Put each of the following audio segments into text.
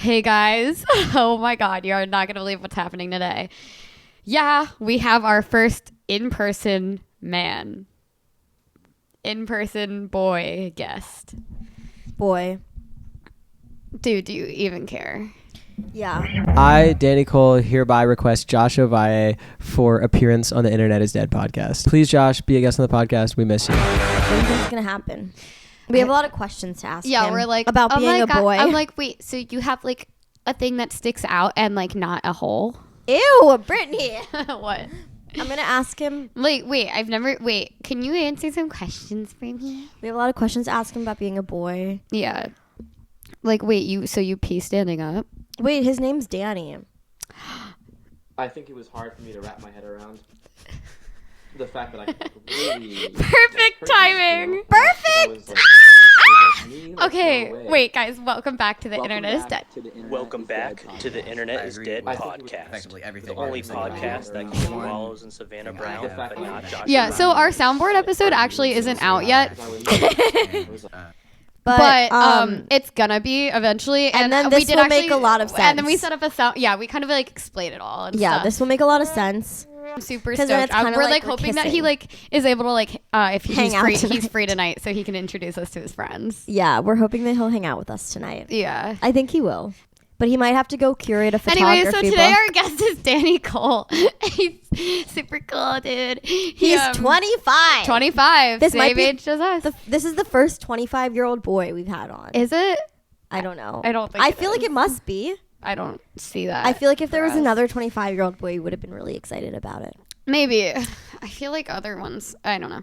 Hey guys. Oh my God. You are not going to believe what's happening today. Yeah, we have our first in-person boy guest. Boy. Dude, do you even care? Yeah. I, Danny Cole, hereby request Josh Ovalle for appearance on the Internet is Dead podcast. Please, Josh, be a guest on the podcast. We miss you. What do you think is going to happen? We have a lot of questions to ask him we're like about being a boy. I'm like, wait, so you have like a thing that sticks out and like not a hole? Ew, Brittany. What? I'm going to ask him. Wait, can you answer some questions for me? We have a lot of questions to ask him about being a boy. Yeah. Like, wait, you pee standing up? Wait, his name's Danny. I think it was hard for me to wrap my head around the fact that I could really... Perfect timing! Perfect! Okay, wait, guys, welcome back to the Internet is Dead. Welcome back to the Internet is Dead podcast. The only podcast that can wallows in Savannah Brown, but not Josh. Yeah, so our soundboard episode actually isn't out yet. But it's gonna be eventually, and then this will make a lot of sense. And then we set up a sound. Yeah, we kind of like explain it all. And stuff. This will make a lot of sense. I'm super stoked. We're like hoping that he like is able to like if he's free tonight, so he can introduce us to his friends. Yeah, we're hoping that he'll hang out with us tonight. Yeah, I think he will. But he might have to go curate a photography Anyway, so today our guest is Danny Cole. He's super cool, dude. He's 25. 25. This same age as us. This is the first 25-year-old boy we've had on. Is it? I don't know. I don't think I feel like it must be. I don't see that. I feel like if there was another 25-year-old boy, you would have been really excited about it. Maybe. I feel like other ones, I don't know.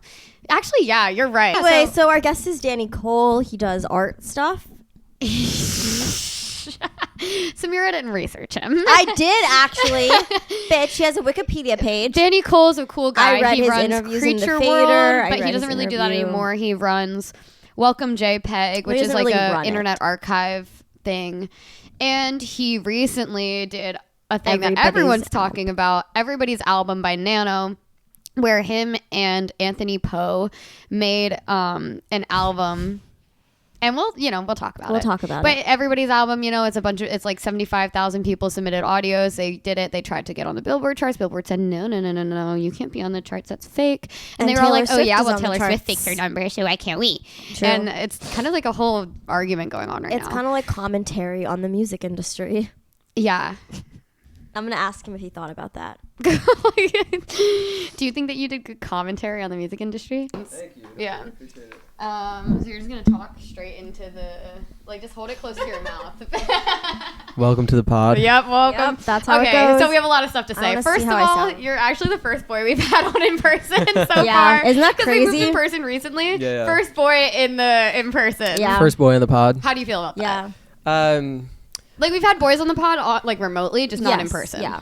Actually, yeah, you're right. Anyway, so our guest is Danny Cole. He does art stuff. Samira didn't research him. I did, actually. Bitch, he has a Wikipedia page. Danny Cole's a cool guy. I read he his runs interviews Creature in the World, Fader. but he doesn't really do that anymore. He runs Welcome JPEG, which is like a internet archive thing. And he recently did a thing that everyone's talking about, Everybody's Album by Nano, where him and Anthony Poe made an album. And we'll talk about it. We'll talk about it. But Everybody's Album, it's like 75,000 people submitted audios. They did it. They tried to get on the Billboard charts. Billboard said, no, you can't be on the charts. That's fake. And they were all like, oh yeah, well, Taylor Swift fakes her number, so why can't we? True. And it's kind of like a whole argument going on right now. It's kind of like commentary on the music industry. Yeah. I'm going to ask him if he thought about that. Do you think that you did good commentary on the music industry? Thank you. Yeah. I appreciate it. So you're just going to talk straight into just hold it close to your mouth. Welcome to the pod. Yep, welcome. Yep, that's how it goes. So we have a lot of stuff to say. First of all, you're actually the first boy we've had on in person so far. Isn't that crazy? Because we moved in person recently. Yeah. First boy in person. Yeah. First boy on the pod. How do you feel about that? Yeah. Like we've had boys on the pod like remotely, just not in person. Yeah.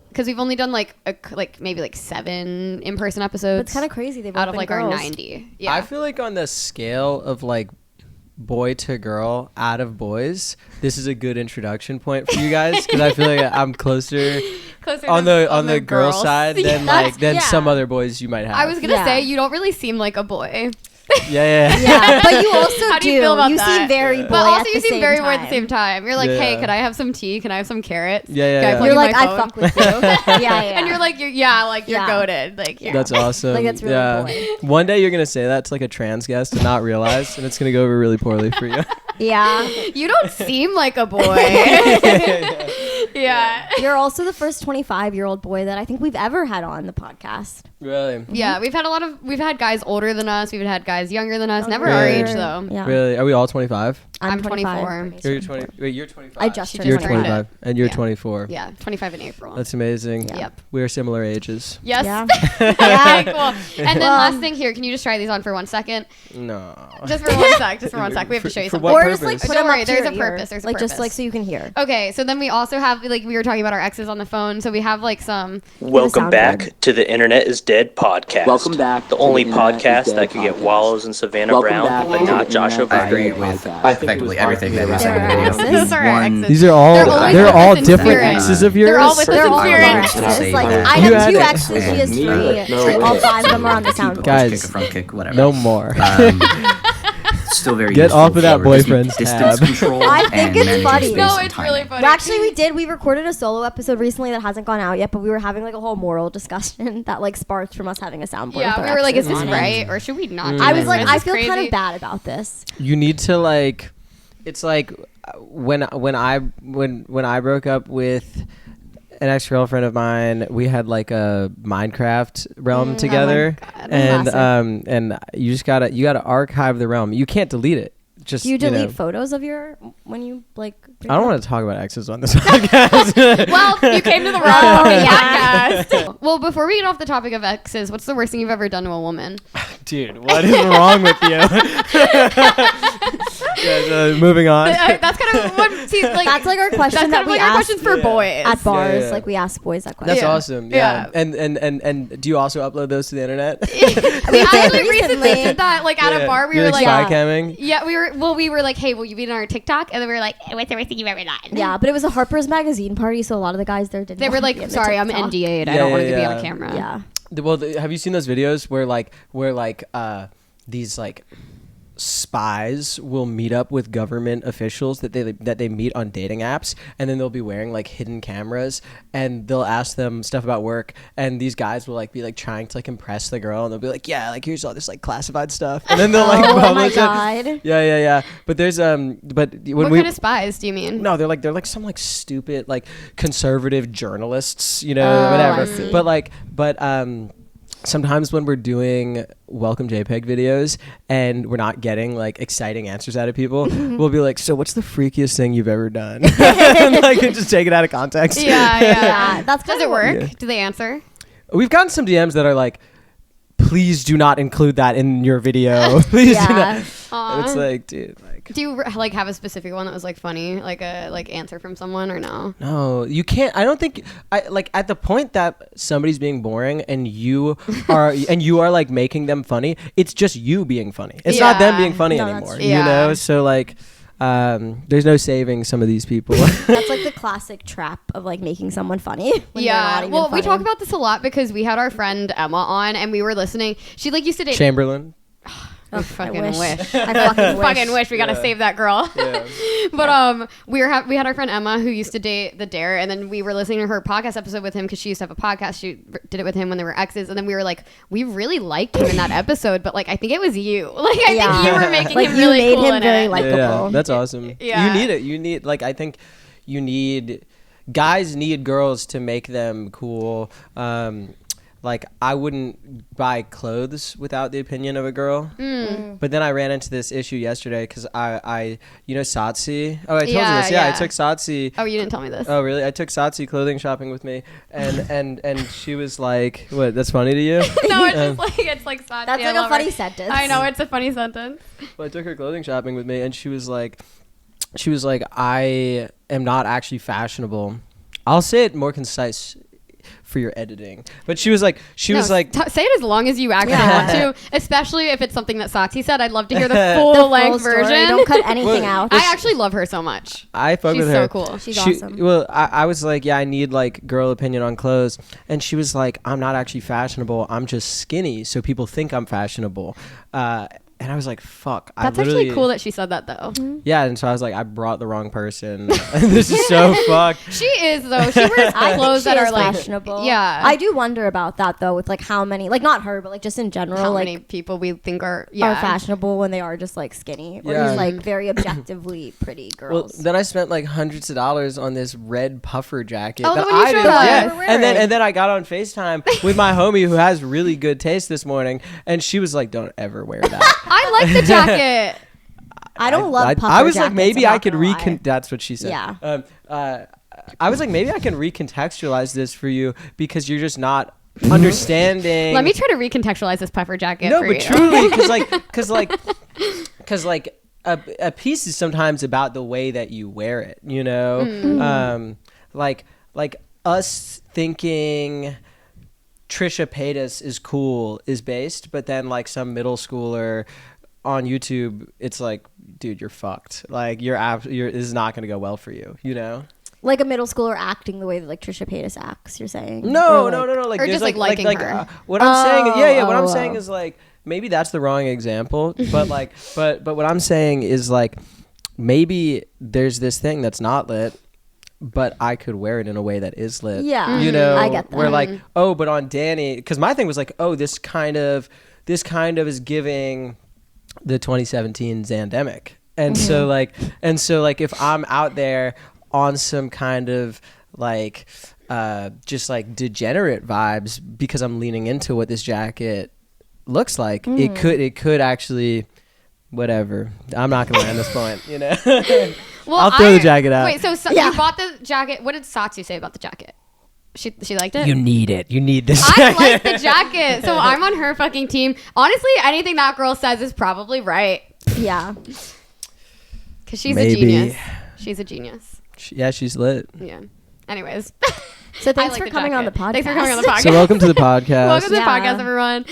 Because we've only done maybe 7 in-person episodes. It's kind of crazy. They've out of girls. our 90. Yeah. I feel like on the scale of like boy to girl out of boys, this is a good introduction point for you guys because I feel like I'm closer on the girl side than some other boys you might have. I was gonna say you don't really seem like a boy. Yeah. But you also How do you feel about you that? seem very boy. But also, you seem very time. boy at the same time. You're like, hey, could I have some tea? Can I have some carrots? Yeah. Can You're like, I I fuck with you. Yeah. And you're like, you're goated. Like, That's awesome. Like, that's really boy. One day you're gonna say that to like a trans guest and not realize, and it's gonna go over really poorly for you. Yeah. You don't seem like a boy. Yeah. You're also the first 25-year-old boy that I think we've ever had on the podcast. Really? Yeah, we've had guys older than us. We've had guys younger than us. Never our age though. Yeah. Really? Are we all 25? I'm 24. You're 20. Wait, you're 25. I just turned You're 25. 25, and you're 24. Yeah, 25 in April. That's amazing. Yeah. Yep. We are similar ages. Yes. Yeah. Okay, cool. And then last thing here, can you just try these on for 1 second? No. Just for 1 sec. Just for 1 sec. We have to show you For something. what Or just like purpose? put Don't them worry, up to there's your a ear. purpose. There's a like just purpose. like so you can hear. Okay, so then we also have we were talking about our exes on the phone. So we have like some. Welcome back to the Internet is Dead podcast. Welcome back. The only podcast that could get wallows in Savannah Brown, but not Josh Ovalle. I agree with effectively everything that we said in the video. Those are our exes. These are all They're all with us in different spirit. exes of yours. They're all with us They're in all spirit. exes. Like I You have 2 had- exes. She has Me? 3. All 5 of them are on the soundboard. Guys, Kick a front kick, whatever. no more. still very Get useful off of that for boyfriend's distance tab. control. I think and it's managing funny. space No, and it's timing. really funny. Well, actually, we recorded a solo episode recently that hasn't gone out yet, but we were having like a whole moral discussion that like sparked from us having a soundboard. Yeah, with we our were like, is exes this on it. right or should we not? Do I this? was like, Is I this feel kind crazy? of bad about this. You need to like, it's like when I broke up with an ex-girlfriend of mine, we had like a Minecraft realm together, and you gotta archive the realm. You can't delete it. Just Do you delete photos of your when you like? I don't want to talk about exes on this podcast. Well, you came to the wrong podcast. Well, before we get off the topic of exes, what's the worst thing you've ever done to a woman? Dude, what is wrong with you? Moving on. That's kind of what. That's like our question That's that kind of we like our ask questions for boys. at bars. Yeah. Like we ask boys that question. That's Yeah. awesome. Yeah. And do you also upload those to the internet? We actually recently did that, like at a bar. We You're were like, spy camming? yeah, we were like, hey, will you be on our TikTok? And then we were like, what's everything you've ever done? Yeah, but it was a Harper's Magazine party, so a lot of the guys there didn't. They were want to like, be in the sorry, I'm TikTok. NDA'd. I Yeah, don't want to yeah, be yeah. on camera. Yeah. Well, have you seen those videos where these like spies will meet up with government officials that they meet on dating apps, and then they'll be wearing like hidden cameras, and they'll ask them stuff about work, and these guys will like be like trying to like impress the girl, and they'll be like, yeah, like here's all this like classified stuff, and then they'll like Oh my publish it. god. Yeah. But there's when What we kind of spies do you mean? no, they're like some like stupid like conservative journalists, whatever. I see. But sometimes when we're doing welcome JPEG videos and we're not getting like exciting answers out of people, we'll be like, so what's the freakiest thing you've ever done? And like just take it out of context. Yeah. That's Does kinda it work? Yeah. Do they answer? We've gotten some DMs that are like, please do not include that in your video. Please do not. And it's like, dude, like, Do you like have a specific one that was like funny, like a like answer from someone or no? no, you can't. I don't think. I like at the point that somebody's being boring and you are like making them funny. It's just you being funny. It's not them Yeah. being funny No, that's anymore. true. Yeah. So like, there's no saving some of these people. That's like the classic trap of like making someone funny. when they're not even Well, we funny. talk about this a lot because we had our friend Emma on and we were listening. She like used to date. Chamberlain. I fucking wish. I fucking wish. We gotta save that girl. Yeah. But we had our friend Emma who used to date the Dare, and then we were listening to her podcast episode with him because she used to have a podcast. She did it with him when they were exes, and then we were like, we really liked him in that episode, but like I think it was you. Like I think you were making Like him you really made cool him in very it. likable. Yeah, that's awesome. Yeah. You need it. You need like I think you need guys need girls to make them cool. Like I wouldn't buy clothes without the opinion of a girl. But then I ran into this issue yesterday because I Satsi. Oh, I told you this. Yeah, I took Satsi. Oh, you didn't tell me this. Oh, really? I took Satsi clothing shopping with me, and she was like, "What? That's funny to you?" No, it's just like it's like Satsi. That's I like a love funny her. sentence. I know it's a funny sentence. Well, I took her clothing shopping with me, and she was like, I am not actually fashionable. I'll say it more concise for your editing, but she was like, say it as long as you actually want to, especially if it's something that Satsi said. I'd love to hear the full length story. version. Don't cut anything out. I actually love her so much. I fuck She's with her. so cool. She's awesome. Well, I was like, yeah, I need like girl opinion on clothes, and she was like, I'm not actually fashionable. I'm just skinny, so people think I'm fashionable. And I was like, fuck. That's actually cool that she said that though. Yeah, and so I was like, I brought the wrong person. This is so fucked. She is though. She wears clothes that are like fashionable. Yeah. I do wonder about that though, with like how many, like not her, but like just in general, how like many people we think are are fashionable when they are just like skinny or Yeah. just like very objectively pretty Well, girls. then I spent like hundreds of dollars on this red puffer jacket. Oh, that the one you I showed didn't- us. yeah. You were And wearing. then I got on FaceTime with my homie who has really good taste this morning, and she was like, "Don't ever wear that." I like the jacket. I don't love puffer I was like, jackets, maybe I'm I not could gonna lie. That's what she said. Yeah. I was like, maybe I can recontextualize this for you because you're just not understanding. Let me try to recontextualize this puffer jacket. No, for but you. truly, because a piece is sometimes about the way that you wear it. You know, like us thinking Trisha Paytas is cool is based, but then like some middle schooler on YouTube, it's like, dude, you're fucked. Like this is not gonna go well for you. You know. Like a middle schooler acting the way that like Trisha Paytas acts. You're saying? No. Or, Like Or there's just, like, liking her. what I'm saying, what I'm Oh. saying is like maybe that's the wrong example, but like, but what I'm saying is like, maybe there's this thing that's not lit, but I could wear it in a way that is lit. Yeah, you know, I get that. Where like, oh, but on Danny, because my thing was like, oh, this kind of is giving the 2017 Zandemic, and so like, if I'm out there on some kind of like, just like degenerate vibes because I'm leaning into what this jacket looks like, it could actually. Whatever. I'm not going to land this point, you know? Well, I'll throw the jacket out. Wait, so you bought the jacket. What did Satsu say about the jacket? She liked it? You need it. You need this jacket. I like the jacket. So I'm on her fucking team. Honestly, anything that girl says is probably right. Yeah. Because she's a genius. She's a genius. Yeah, she's lit. Yeah. Anyways. So thanks for coming on the podcast. Thanks for coming on the podcast. So welcome to the podcast. Welcome to the podcast, everyone.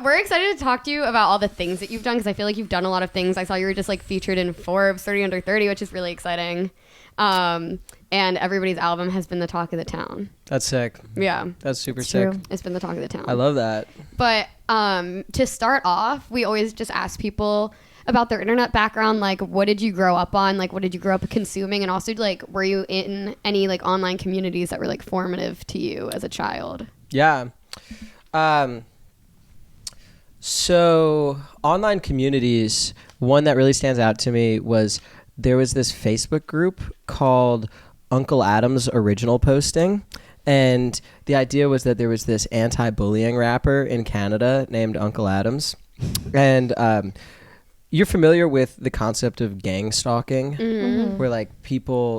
We're excited to talk to you about all the things that you've done, because I feel like you've done a lot of things. I saw you were just like featured in Forbes 30 Under 30, which is really exciting. And everybody's album has been the talk of the town. That's sick. Yeah. That's super sick. True. It's been the talk of the town. I love that. But to start off, we always just ask people about their internet background. Like, what did you grow up on? Like, what did you grow up consuming? And also, like, were you in any like online communities that were like formative to you as a child? Yeah. So online communities, one that really stands out to me was there was this Facebook group called Uncle Adam's Original Posting. And the idea was that there was this anti-bullying rapper in Canada named Uncle Adams. And you're familiar with the concept of gang stalking, where like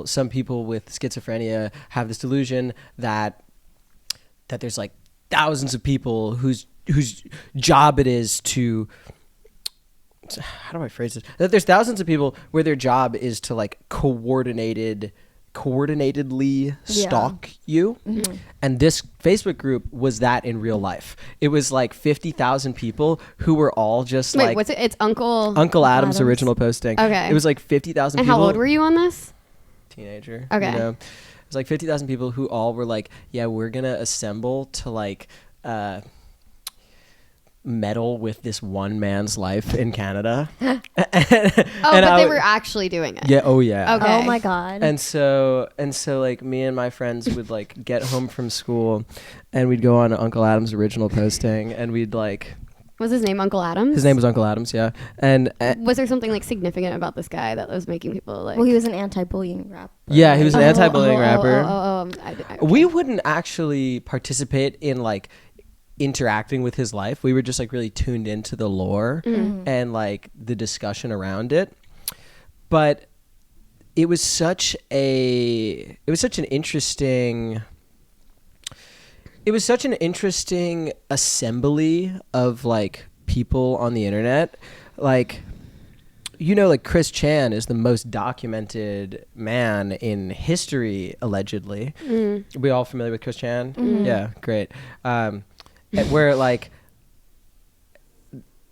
some people with schizophrenia have this delusion that there's like thousands of people whose job it is to, how do I phrase this? That there's thousands of people where their job is to like coordinatedly stalk you. And this Facebook group was that in real life. It was like 50,000 people who were all just like, what's it? It's Uncle Adam's Original Posting. Okay. It was like 50,000 and people. how old were you on this? Teenager. Okay. You know? It was like 50,000 people who all were like, yeah, we're going to assemble to like meddle with this one man's life in Canada. But they were actually doing it. Yeah. Oh yeah. Okay. Oh my God. And so like me and my friends would like get home from school and we'd go on Uncle Adam's Original Posting and we'd like. Was his name Uncle Adams? His name was Uncle Adams, yeah. And was there something like significant about this guy that was making people like? Well, he was an anti-bullying rapper. Yeah, he was an anti-bullying rapper. Okay. We wouldn't actually participate in like interacting with his life. We were just like really tuned into the lore and like the discussion around it. But it was such an interesting assembly of like people on the internet. Like, you know, like Chris Chan is the most documented man in history, allegedly. Are we all familiar with Chris Chan? Yeah, great. Where like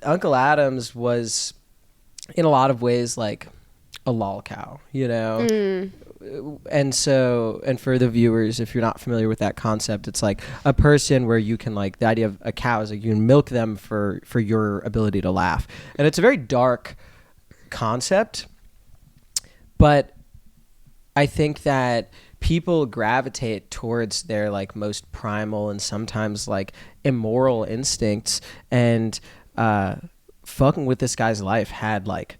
Uncle Adams was in a lot of ways like a lol cow, you know? And for the viewers, if you're not familiar with that concept, it's like a person where you can like, the idea of a cow is like you can milk them for your ability to laugh. And it's a very dark concept, but I think that people gravitate towards their like most primal and sometimes like immoral instincts, and fucking with this guy's life had like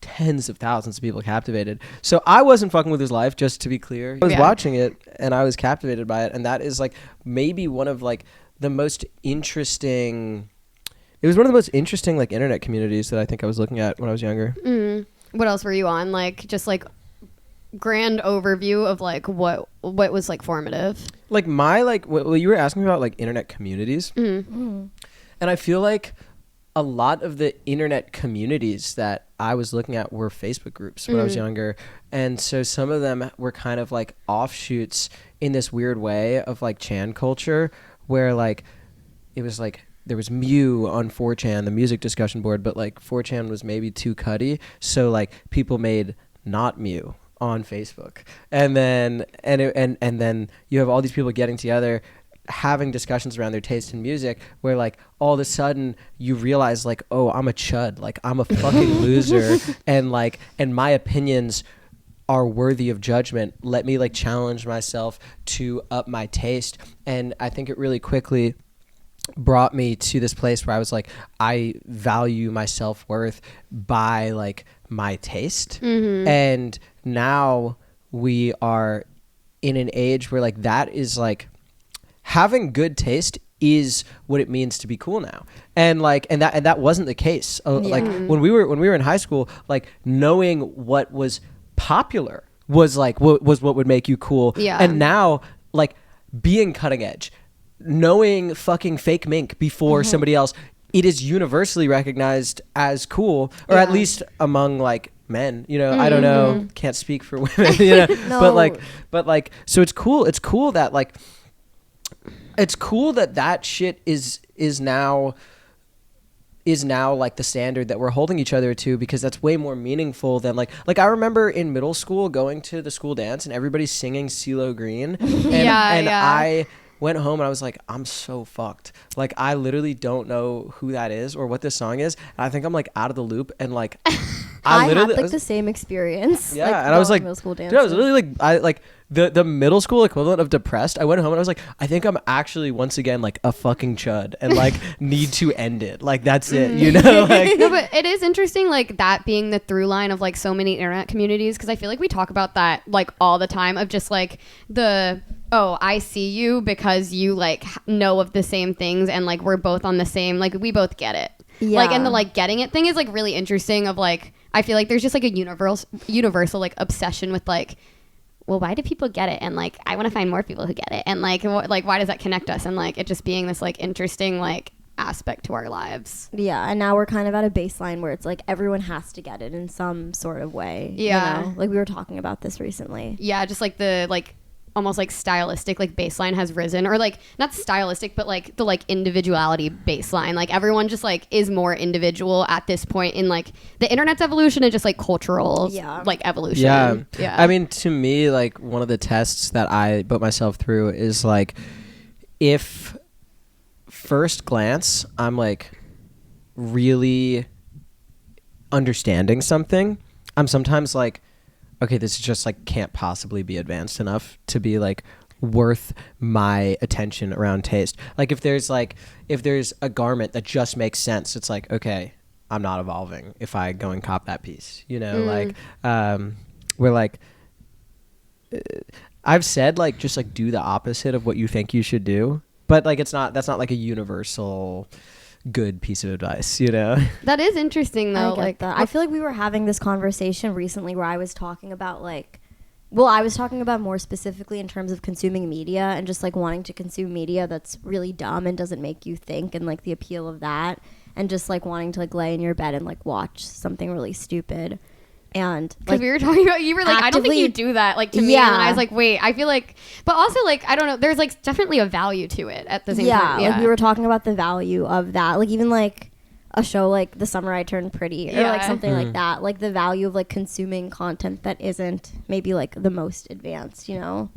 tens of thousands of people captivated. So I wasn't fucking with his life, just to be clear. I was watching it and I was captivated by it, and that is like maybe one of like the most interesting, it was one of the most interesting like internet communities that I think I was looking at when I was younger. What else were you on? Like just like grand overview of like what was like formative. Like my like well, you were asking about like internet communities, and I feel like a lot of the internet communities that I was looking at were Facebook groups when I was younger. And so some of them were kind of like offshoots in this weird way of like Chan culture, where like it was like there was Mew on 4chan, the music discussion board, but like 4chan was maybe too cutty. So like people made not Mew on Facebook. And then and then you have all these people getting together having discussions around their taste in music where like all of a sudden you realize like, oh, I'm a chud, like I'm a fucking loser, and my opinions are worthy of judgment. Let me like challenge myself to up my taste. And I think it really quickly brought me to this place where I was like, I value my self-worth by like my taste. And now we are in an age where like that is like, having good taste is what it means to be cool now. And like, and that wasn't the case. Like when we were in high school, like knowing what was popular was like what would make you cool. And now like being cutting edge, knowing fucking fake mink before somebody else, it is universally recognized as cool, or at least among like men, you know. I don't know, can't speak for women, you know. No. but like so it's cool that like it's cool that shit is now like the standard that we're holding each other to, because that's way more meaningful than like I remember in middle school going to the school dance and everybody's singing CeeLo Green, and I went home and I was like, I'm so fucked. Like I literally don't know who that is or what this song is. And I think I'm like out of the loop, and like I had like the same experience. Yeah, like, and I was like, middle school dude, I was literally like the middle school equivalent of depressed. I went home and I was like, I think I'm actually once again like a fucking chud and like need to end it. Like that's it, you know? Like, no, but it is interesting, like that being the through line of like so many internet communities, because I feel like we talk about that like all the time of just like oh, I see you because you like know of the same things, and like we're both on the same, like we both get it. Yeah. Like, and the like getting it thing is like really interesting of like, I feel like there's just like a universal like obsession with like, well, why do people get it? And like, I want to find more people who get it. And like, why does that connect us? And like, it just being this like interesting like aspect to our lives. Yeah. And now we're kind of at a baseline where it's like everyone has to get it in some sort of way. Yeah. You know? Like we were talking about this recently. Yeah. Just like the like almost like stylistic like baseline has risen, or like not stylistic but like the like individuality baseline, like everyone just like is more individual at this point in like the internet's evolution and just like cultural like evolution. Yeah. I mean, to me, like one of the tests that I put myself through is like, if first glance I'm like really understanding something, I'm sometimes like, okay, this just like can't possibly be advanced enough to be like worth my attention around taste. Like if there's a garment that just makes sense, it's like, okay, I'm not evolving if I go and cop that piece, you know. Like we're like, I've said like just like do the opposite of what you think you should do, but like that's not like a universal good piece of advice, you know. That is interesting though. Like that. I feel like we were having this conversation recently where I was talking about like, well, I was talking about more specifically in terms of consuming media and just like wanting to consume media that's really dumb and doesn't make you think, and like the appeal of that, and just like wanting to like lay in your bed and like watch something really stupid. And because we were talking about, you were like, I don't think you do that, like to me. And I was like, wait, I feel like, but also like, I don't know, there's like definitely a value to it at the same time. Yeah, like we were talking about the value of that, like even like a show like The Summer I Turned Pretty, or like something like that, like the value of like consuming content that isn't maybe like the most advanced, you know.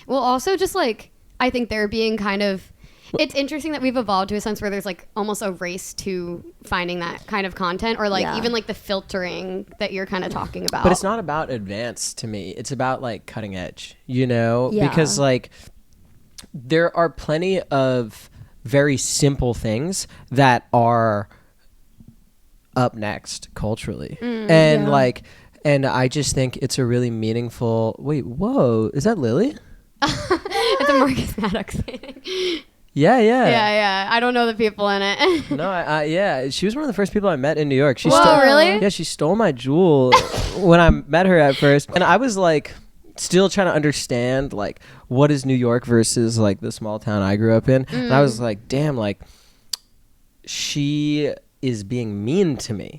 Well, also just like, I think they're being kind of, it's interesting that we've evolved to a sense where there's like almost a race to finding that kind of content, or like even like the filtering that you're kind of talking about. But it's not about advanced to me. It's about like cutting edge, you know, because like there are plenty of very simple things that are up next culturally. And like, and I just think it's a really meaningful, wait, whoa, is that Lily? It's a Marcus Maddox thing. Yeah. I don't know the people in it. No, yeah. She was one of the first people I met in New York. Really? Yeah, she stole my jewel when I met her at first. And I was like still trying to understand like what is New York versus like the small town I grew up in. And I was like, damn, like she is being mean to me.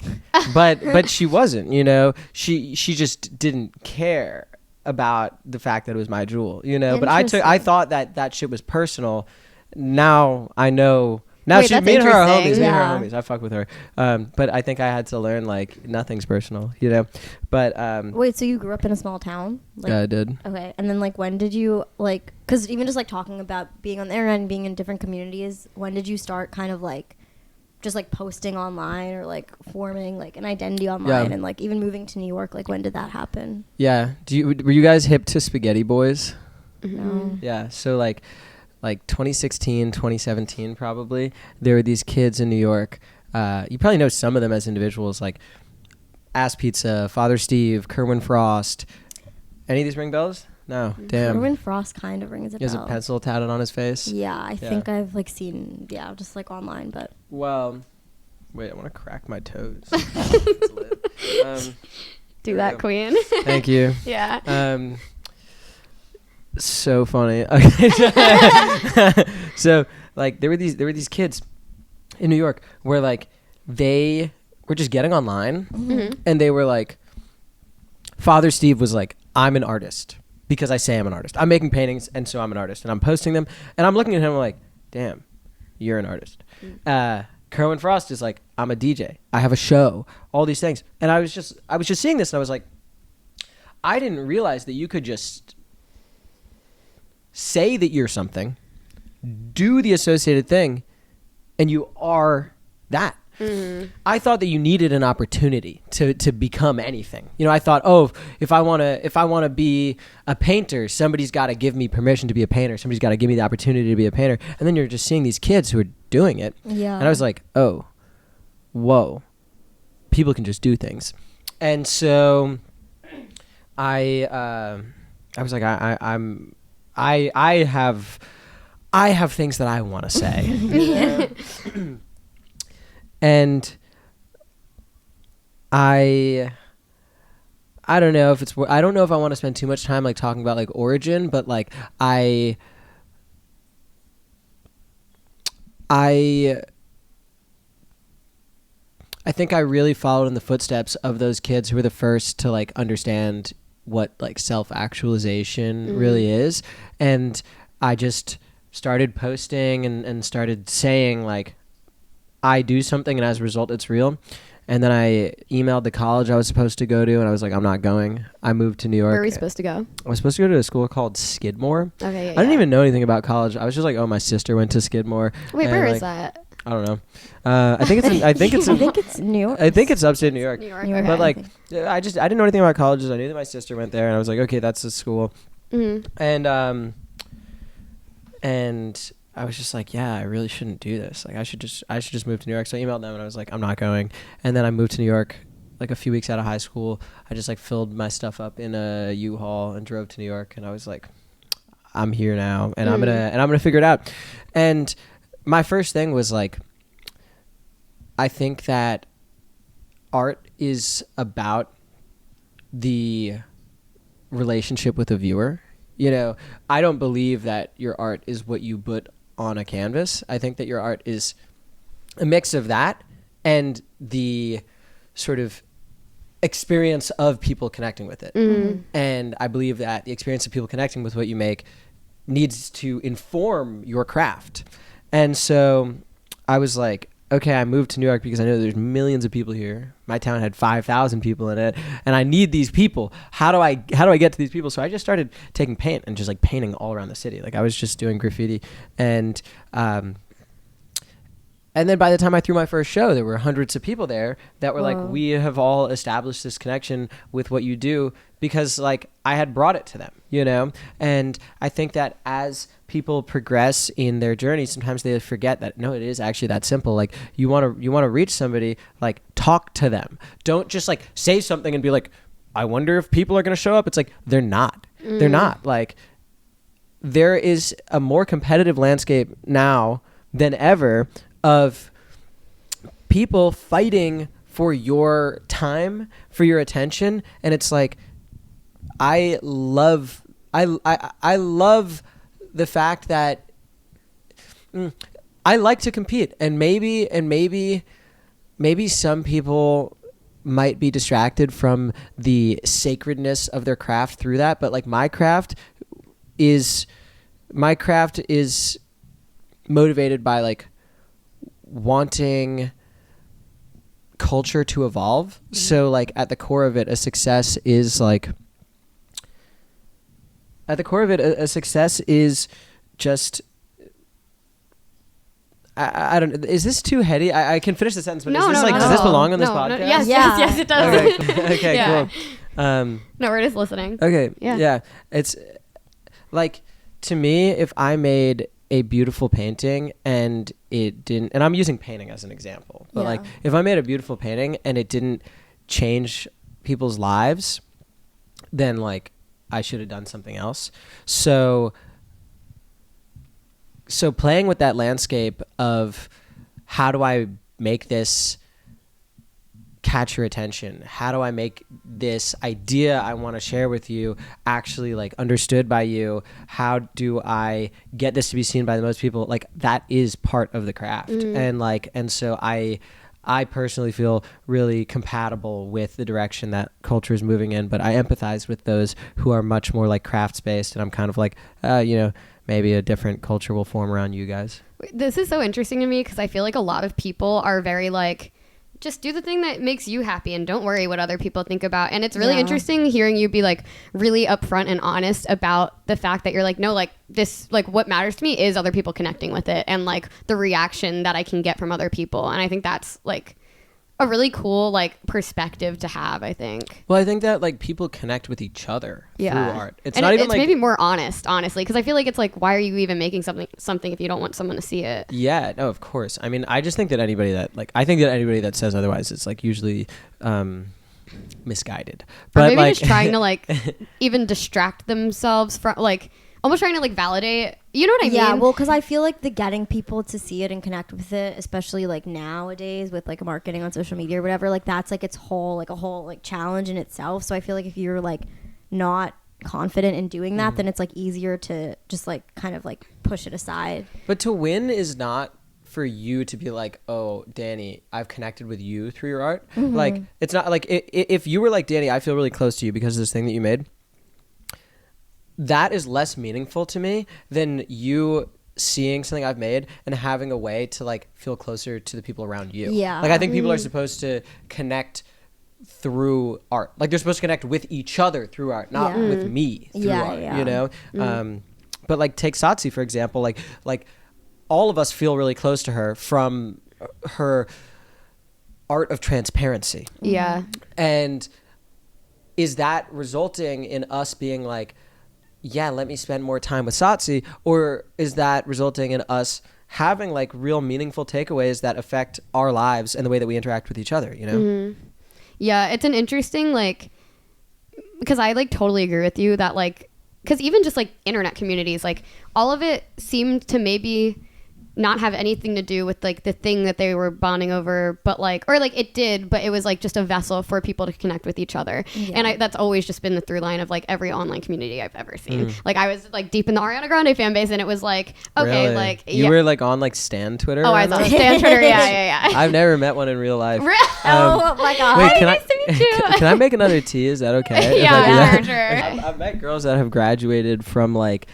But she wasn't, you know. She just didn't care about the fact that it was my jewel, you know. But I thought that shit was personal. Now I know Now me and her are homies. Me and her are homies. I fuck with her. But I think I had to learn like nothing's personal, you know. But wait, so you grew up in a small town? Like, yeah, I did. Okay, and then like when did you like? Because even just like talking about being on the internet and being in different communities, when did you start kind of like just like posting online or like forming like an identity online and like even moving to New York? Like when did that happen? Yeah. Were you guys hip to Spaghetti Boys? No. Yeah. So like 2016, 2017 probably, there were these kids in New York. You probably know some of them as individuals, like Ass Pizza, Father Steve, Kerwin Frost. Any of these ring bells? No. Damn. Kerwin Frost kind of rings a bell. He has a pencil tatted on his face. Yeah, I think I've like seen, just like online, but. Well, wait, I want to crack my toes. Do that, Queen. Thank you. Yeah. So funny. Okay. So like there were these kids in New York where like they were just getting online and they were like, Father Steve was like, I'm an artist because I say I'm an artist. I'm making paintings and so I'm an artist and I'm posting them and I'm looking at him like, damn, you're an artist. Kerwin Frost is like, I'm a DJ. I have a show. All these things. And I was just seeing this and I was like, I didn't realize that you could just say that you're something, do the associated thing, and you are that. I thought that you needed an opportunity to become anything. You know, I thought, if I want to be a painter, somebody's got to give me permission to be a painter. Somebody's got to give me the opportunity to be a painter. And then you're just seeing these kids who are doing it. Yeah. And I was like, oh, whoa, people can just do things. And so I was like, I have things that I want to say. And I don't know if I don't know if I want to spend too much time like talking about like origin, but like I think I really followed in the footsteps of those kids who were the first to like understand what like self-actualization really is. And I just started posting and started saying like, I do something and as a result it's real. And then I emailed the college I was supposed to go to and I was like, I'm not going. I moved to New York. Where were you supposed to go? I was supposed to go to a school called Skidmore. Okay, I didn't even know anything about college. I was just like, my sister went to Skidmore. Wait, where like, is that? I don't know. I think it's New York. I think it's upstate New York. New York. But like, I didn't know anything about colleges. I knew that my sister went there, and I was like, okay, that's the school. And I was just like, yeah, I really shouldn't do this. Like, I should just move to New York. So I emailed them, and I was like, I'm not going. And then I moved to New York, like a few weeks out of high school. I just like filled my stuff up in a U-Haul and drove to New York. And I was like, I'm here now, and I'm gonna figure it out. And my first thing was like, I think that art is about the relationship with the viewer. You know, I don't believe that your art is what you put on a canvas. I think that your art is a mix of that and the sort of experience of people connecting with it. And I believe that the experience of people connecting with what you make needs to inform your craft. And so I was like, okay, I moved to New York because I know there's millions of people here. My town had 5,000 people in it, and I need these people. How do I get to these people? So I just started taking paint and just like painting all around the city. Like I was just doing graffiti, and then by the time I threw my first show, there were hundreds of people there that were like, we have all established this connection with what you do because like I had brought it to them, you know? And I think that as people progress in their journey, sometimes they forget that, no, it is actually that simple. Like you want to reach somebody, like talk to them. Don't just like say something and be like, I wonder if people are going to show up. It's like, they're not. They're not. Like there is a more competitive landscape now than ever of people fighting for your time, for your attention. And it's like, I love the fact that I like to compete, and maybe some people might be distracted from the sacredness of their craft through that. But like my craft is motivated by like wanting culture to evolve. So like at the core of it, a success is just I don't. Is this too heady? I can finish the sentence, but does this belong on this podcast? No. Yes, it does. Okay, cool. No, we're just listening. Okay, yeah. It's like, to me, if I made a beautiful painting and it didn't, and I'm using painting as an example, but like if I made a beautiful painting and it didn't change people's lives, then like I should have done something else. So playing with that landscape of how do I make this catch your attention? How do I make this idea I want to share with you actually like understood by you? How do I get this to be seen by the most people? Like that is part of the craft. And so I personally feel really compatible with the direction that culture is moving in, but I empathize with those who are much more like crafts based, and I'm kind of like, maybe a different culture will form around you guys. This is so interesting to me because I feel like a lot of people are very like, just do the thing that makes you happy and don't worry what other people think about. And it's really interesting hearing you be like really upfront and honest about the fact that you're like, no, like this, like what matters to me is other people connecting with it and like the reaction that I can get from other people. And I think that's like a really cool like perspective to have, I think. Well, I think that like people connect with each other through art. It's and not even it's like, maybe more honestly, because I feel like it's like, why are you even making something if you don't want someone to see it? Yeah, no, of course. I mean, I just think that anybody that says otherwise is like usually misguided. But or maybe like, just trying to like even distract themselves from like almost trying to like validate, you know what I mean? Yeah, well, because I feel like the getting people to see it and connect with it, especially like nowadays with like marketing on social media or whatever, like that's like a whole challenge in itself. So I feel like if you're like not confident in doing that, then it's like easier to just like kind of like push it aside. But to win is not for you to be like, oh, Danny, I've connected with you through your art. Like, it's not like if you were like, Danny, I feel really close to you because of this thing that you made. That is less meaningful to me than you seeing something I've made and having a way to like feel closer to the people around you. Yeah. Like I think people are supposed to connect through art. Like they're supposed to connect with each other through art, not with me through art, you know? But like take Satsi, for example, like all of us feel really close to her from her art of transparency. Yeah. And is that resulting in us being like, yeah, let me spend more time with Satsi, or is that resulting in us having like real meaningful takeaways that affect our lives and the way that we interact with each other, you know? Yeah, it's an interesting like, because I like totally agree with you that like, because even just like internet communities, like all of it seemed to maybe not have anything to do with like the thing that they were bonding over, but like, or like it did, but it was like just a vessel for people to connect with each other. And that's always just been the through line of like every online community I've ever seen. Like I was like deep in the Ariana Grande fan base, and it was like, okay, really? like you were like on like Stan Twitter. Oh, I was on Stan Twitter. Yeah. I've never met one in real life. Oh my god! Wait, nice to meet you. Can I make another tea? Is that okay? Sure. I've met girls that have graduated from like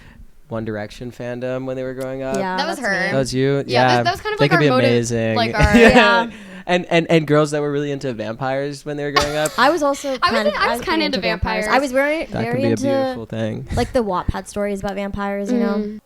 One Direction fandom when they were growing up. Yeah, that was her. That was you. Yeah, that was kind of like they our could be motive, amazing. like our and girls that were really into vampires when they were growing up. I was also I was kind of into vampires. I was very That very could be into a beautiful thing. like the Wattpad stories about vampires, you know.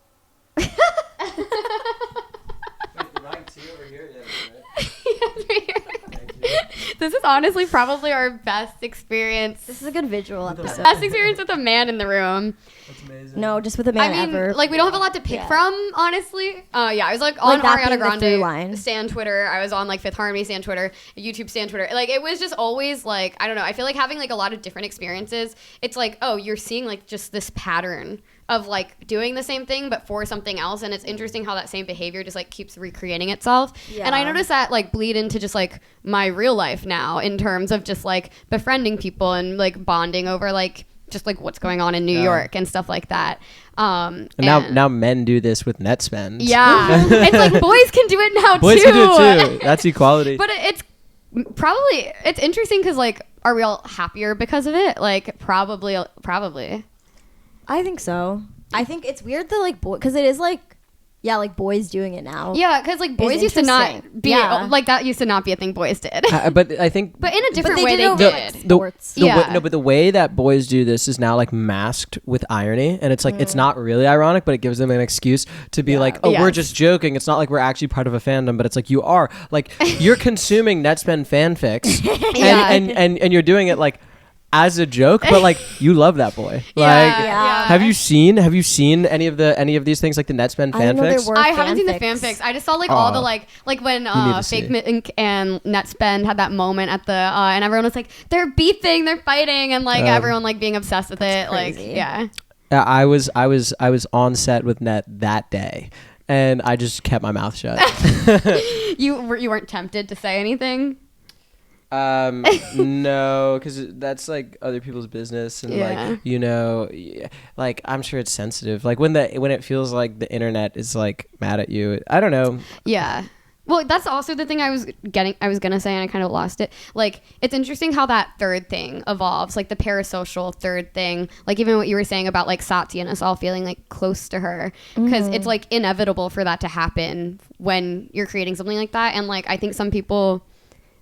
This is honestly probably our best experience. This is a good visual episode. Best experience with a man in the room. That's amazing. No, just with a man ever. Like we don't have a lot to pick from, honestly. I was like on Ariana Grande stan Twitter. I was on like Fifth Harmony stan Twitter, YouTube stan Twitter. Like it was just always like, I don't know. I feel like having like a lot of different experiences. It's like, oh, you're seeing like just this pattern of like doing the same thing but for something else, and it's interesting how that same behavior just like keeps recreating itself. And I noticed that like bleed into just like my real life now in terms of just like befriending people and like bonding over like just like what's going on in New York and stuff like that. And now men do this with net spend. Yeah. It's like boys can do it now boys too. Can do it too. That's equality. But it's interesting because like, are we all happier because of it? Like probably. I think so. I think it's weird that like because it is like Yeah, like boys doing it now. Yeah, because like boys used to not be like that used to not be a thing boys did. But I think, but in a different way they did. But the way that boys do this is now like masked with irony, and it's like it's not really ironic, but it gives them an excuse to be like, oh, we're just joking. It's not like we're actually part of a fandom, but it's like you are. Like you're consuming Netspend fanfics, and you're doing it like as a joke, but like you love that boy. Like, have you seen any of these things like the Netspend fanfics? I haven't seen the fanfics. I just saw like all the like when Fake Mink and Netspend had that moment at the and everyone was like they're beefing, they're fighting, and like everyone like being obsessed with it. Crazy. Like I was on set with Net that day, and I just kept my mouth shut. You weren't tempted to say anything? No, because that's like other people's business, and like like I'm sure it's sensitive. Like when it feels like the internet is like mad at you. I don't know. Yeah. Well, that's also the thing I was gonna say, and I kind of lost it. Like, it's interesting how that third thing evolves, like the parasocial third thing. Like even what you were saying about like Satya and us all feeling like close to her, because it's like inevitable for that to happen when you're creating something like that. And like I think some people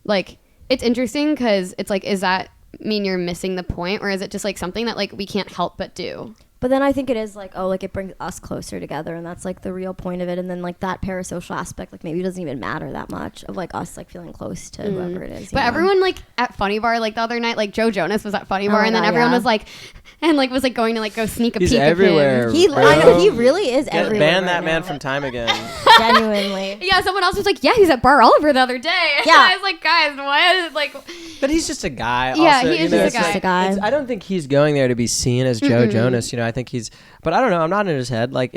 like. It's interesting because it's like, is that mean you're missing the point, or is it just like something that like we can't help but do? But then I think it is like, oh, like it brings us closer together, and that's like the real point of it. And then like that parasocial aspect, like maybe it doesn't even matter that much of like us like feeling close to whoever it is. But everyone like at Funny Bar like the other night, like Joe Jonas was at Funny Bar, and then everyone was like, and like was like going to like go sneak a peek everywhere, of him. I know, he really is everywhere. Ban that man from time again. Genuinely. Yeah, someone else was like, yeah, he's at Bar Oliver the other day. Yeah. I was like, guys, what? Like, but he's just a guy. Yeah, also, he is just a guy. I don't think he's going there to be seen as Joe Jonas. You know, I think he's. But I don't know. I'm not in his head. Like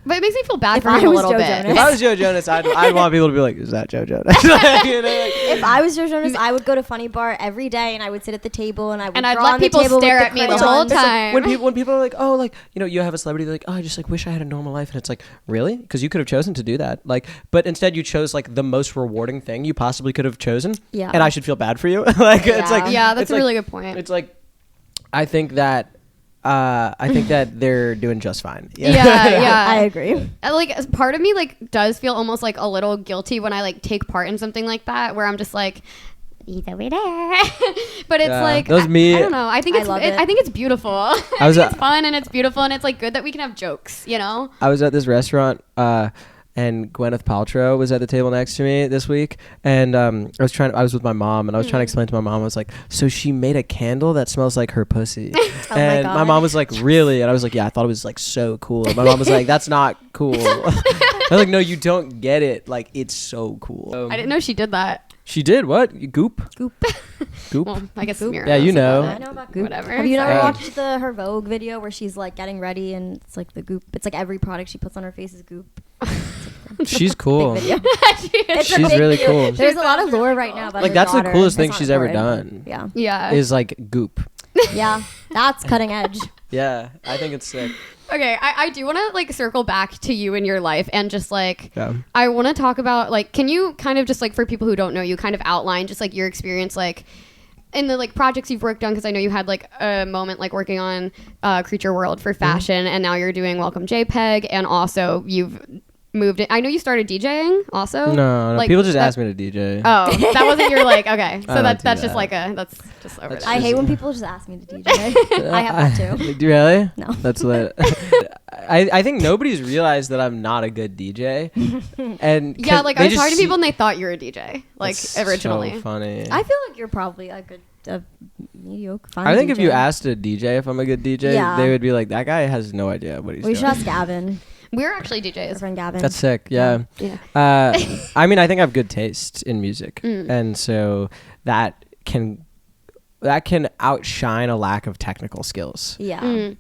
but it makes me feel bad for him a little bit. If I was Joe Jonas, I'd want people to be like, "Is that Joe Jonas?" You know, like, if I was Joe Jonas, I would go to Funny Bar every day, and I would sit at the table, and I'd let people stare at me the whole time. Like, when people are like, "Oh, like you know, you have a celebrity," they're like, "Oh, I just like wish I had a normal life," and it's like, really? Because you could have chosen to do that. Like, but instead you chose like the most rewarding thing you possibly could have chosen. Yeah. And I should feel bad for you. Like, it's like, that's a really good point. It's like, I think that they're doing just fine. Yeah, I agree. Like part of me like does feel almost like a little guilty when I like take part in something like that, where I'm just like, he's over there. But it's like that was me. I don't know. I think I think it's beautiful. I think it's fun and it's beautiful, and it's like good that we can have jokes. You know. I was at this restaurant. And Gwyneth Paltrow was at the table next to me this week, and I was with my mom, and I was trying to explain to my mom, I was like, so she made a candle that smells like her pussy. And my mom was like, really? And I was like, yeah, I thought it was like so cool. And my mom was like, that's not cool. I was like, no, you don't get it. Like, it's so cool. I didn't know she did that. She did what? Goop? Goop. Well, I guess Goop. Yeah, you know. I know about Goop. Whatever. Have you never watched her Vogue video where she's like getting ready, and it's like the Goop? It's like every product she puts on her face is Goop. She's cool. She's really cool. There's a lot of lore right now about like that's the coolest thing she's ever done. Yeah. Is like Goop. Yeah, that's cutting edge. Yeah, I think it's sick. Okay, I do want to like circle back to you in your life, and just like I want to talk about like, can you kind of just like, for people who don't know you, kind of outline just like your experience like in the like projects you've worked on, because I know you had like a moment like working on Creature World for fashion, and now you're doing Welcome JPEG, and also you've moved it. I know you started DJing also. No, like, people just asked me to DJ. Oh, that wasn't your like, okay, so that's just like that's just over there. I hate when people just ask me to DJ. I have that too. Do you really? No. That's lit. I think nobody's realized that I'm not a good DJ. And yeah, like I was talking to people and they thought you were a DJ, like originally. So funny. I feel like you're probably a good mediocre fine I think DJ. if you asked a DJ if I'm a good DJ, they would be like, that guy has no idea what he's doing. We should ask Gavin. We're actually DJs. Our friend Gavin. That's sick. Yeah. I mean, I think I have good taste in music, and so that can outshine a lack of technical skills. Yeah.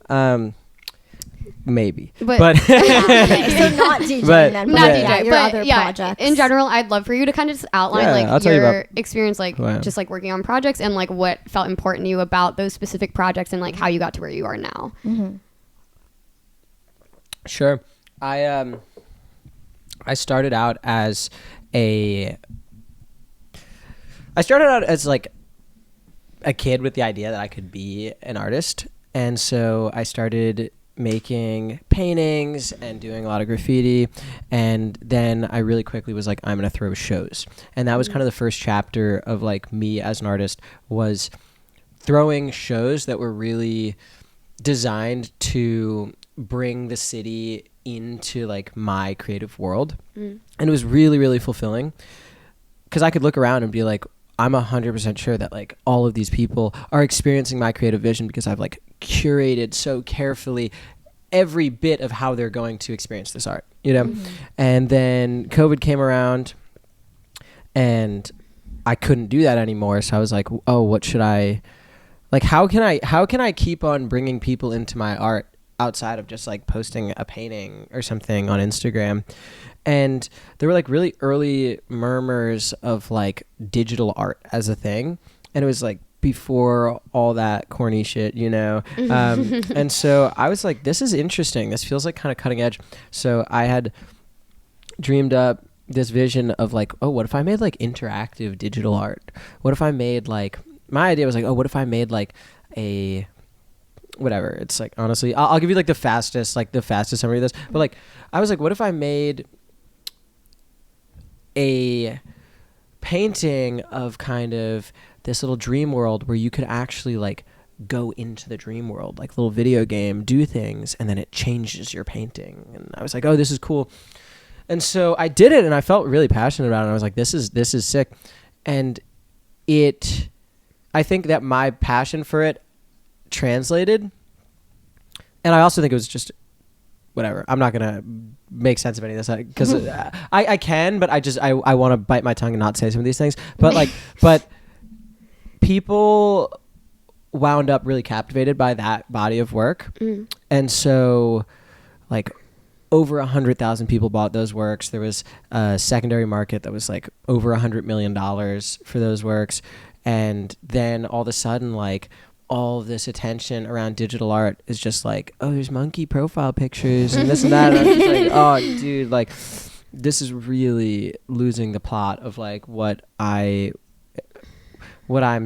Maybe, but so not DJ, then, not DJ, your but other projects. In general, I'd love for you to kind of just outline like your experience, like just like working on projects, and like what felt important to you about those specific projects, and like how you got to where you are now. Sure. I started out as like a kid with the idea that I could be an artist, and so I started making paintings and doing a lot of graffiti, and then I really quickly was like, I'm gonna throw shows. And that was kind of the first chapter of like me as an artist, was throwing shows that were really designed to bring the city into like my creative world. And it was really, really fulfilling, because I could look around and be like, I'm 100% sure that like all of these people are experiencing my creative vision, because I've like curated so carefully every bit of how they're going to experience this art, you know? And then COVID came around and I couldn't do that anymore. So I was like, oh, what should I, like, how can I keep on bringing people into my art outside of just like posting a painting or something on Instagram? And there were like really early murmurs of like digital art as a thing. And it was like before all that corny shit, you know? And so I was like, this is interesting. This feels like kind of cutting edge. So I had dreamed up this vision of like, oh, what if I made like interactive digital art? What if I made like, my idea was like, oh, what if I made like a, whatever. It's like, honestly, I'll give you like the fastest summary of this. But like, I was like, what if I made a painting of kind of this little dream world where you could actually like go into the dream world, like little video game, do things, and then it changes your painting. And I was like, oh, this is cool. And so I did it, and I felt really passionate about it. And I was like, this is sick. And I think that my passion for it translated. And I also think it was just whatever. I'm not gonna make sense of any of this because I can, but I want to bite my tongue and not say some of these things. But but people wound up really captivated by that body of work, and so like over 100,000 people bought those works. There was a secondary market that was like over $100 million for those works, and then all of a sudden like all this attention around digital art is just like, oh, there's monkey profile pictures and this and that. And I'm just like, oh, dude, like this is really losing the plot of like what I'm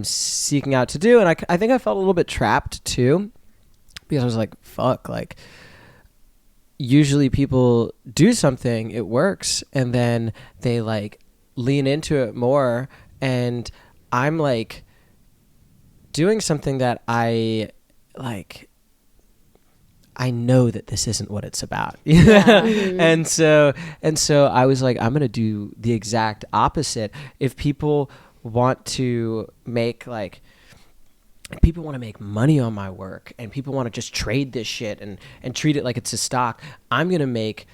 seeking out to do. And I think I felt a little bit trapped too, because I was like, fuck, like usually people do something, it works, and then they like lean into it more. And I'm like doing something that I know that this isn't what it's about. Yeah. And so I was like, I'm going to do the exact opposite. If people want to make money on my work, and people want to just trade this shit and treat it like it's a stock, I'm going to make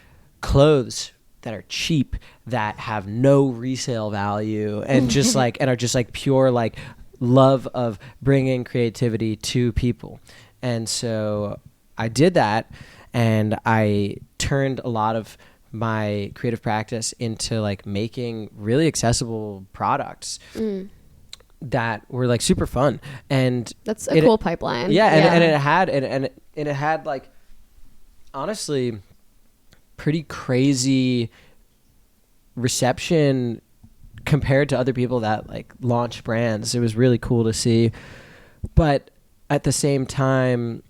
clothes that are cheap, that have no resale value, and just like, and are just like pure like love of bringing creativity to people. And so I did that, and I turned a lot of my creative practice into like making really accessible products that were like super fun. And that's a cool pipeline. Yeah, and it had like honestly pretty crazy reception compared to other people that like launch brands. It was really cool to see. But at the same time,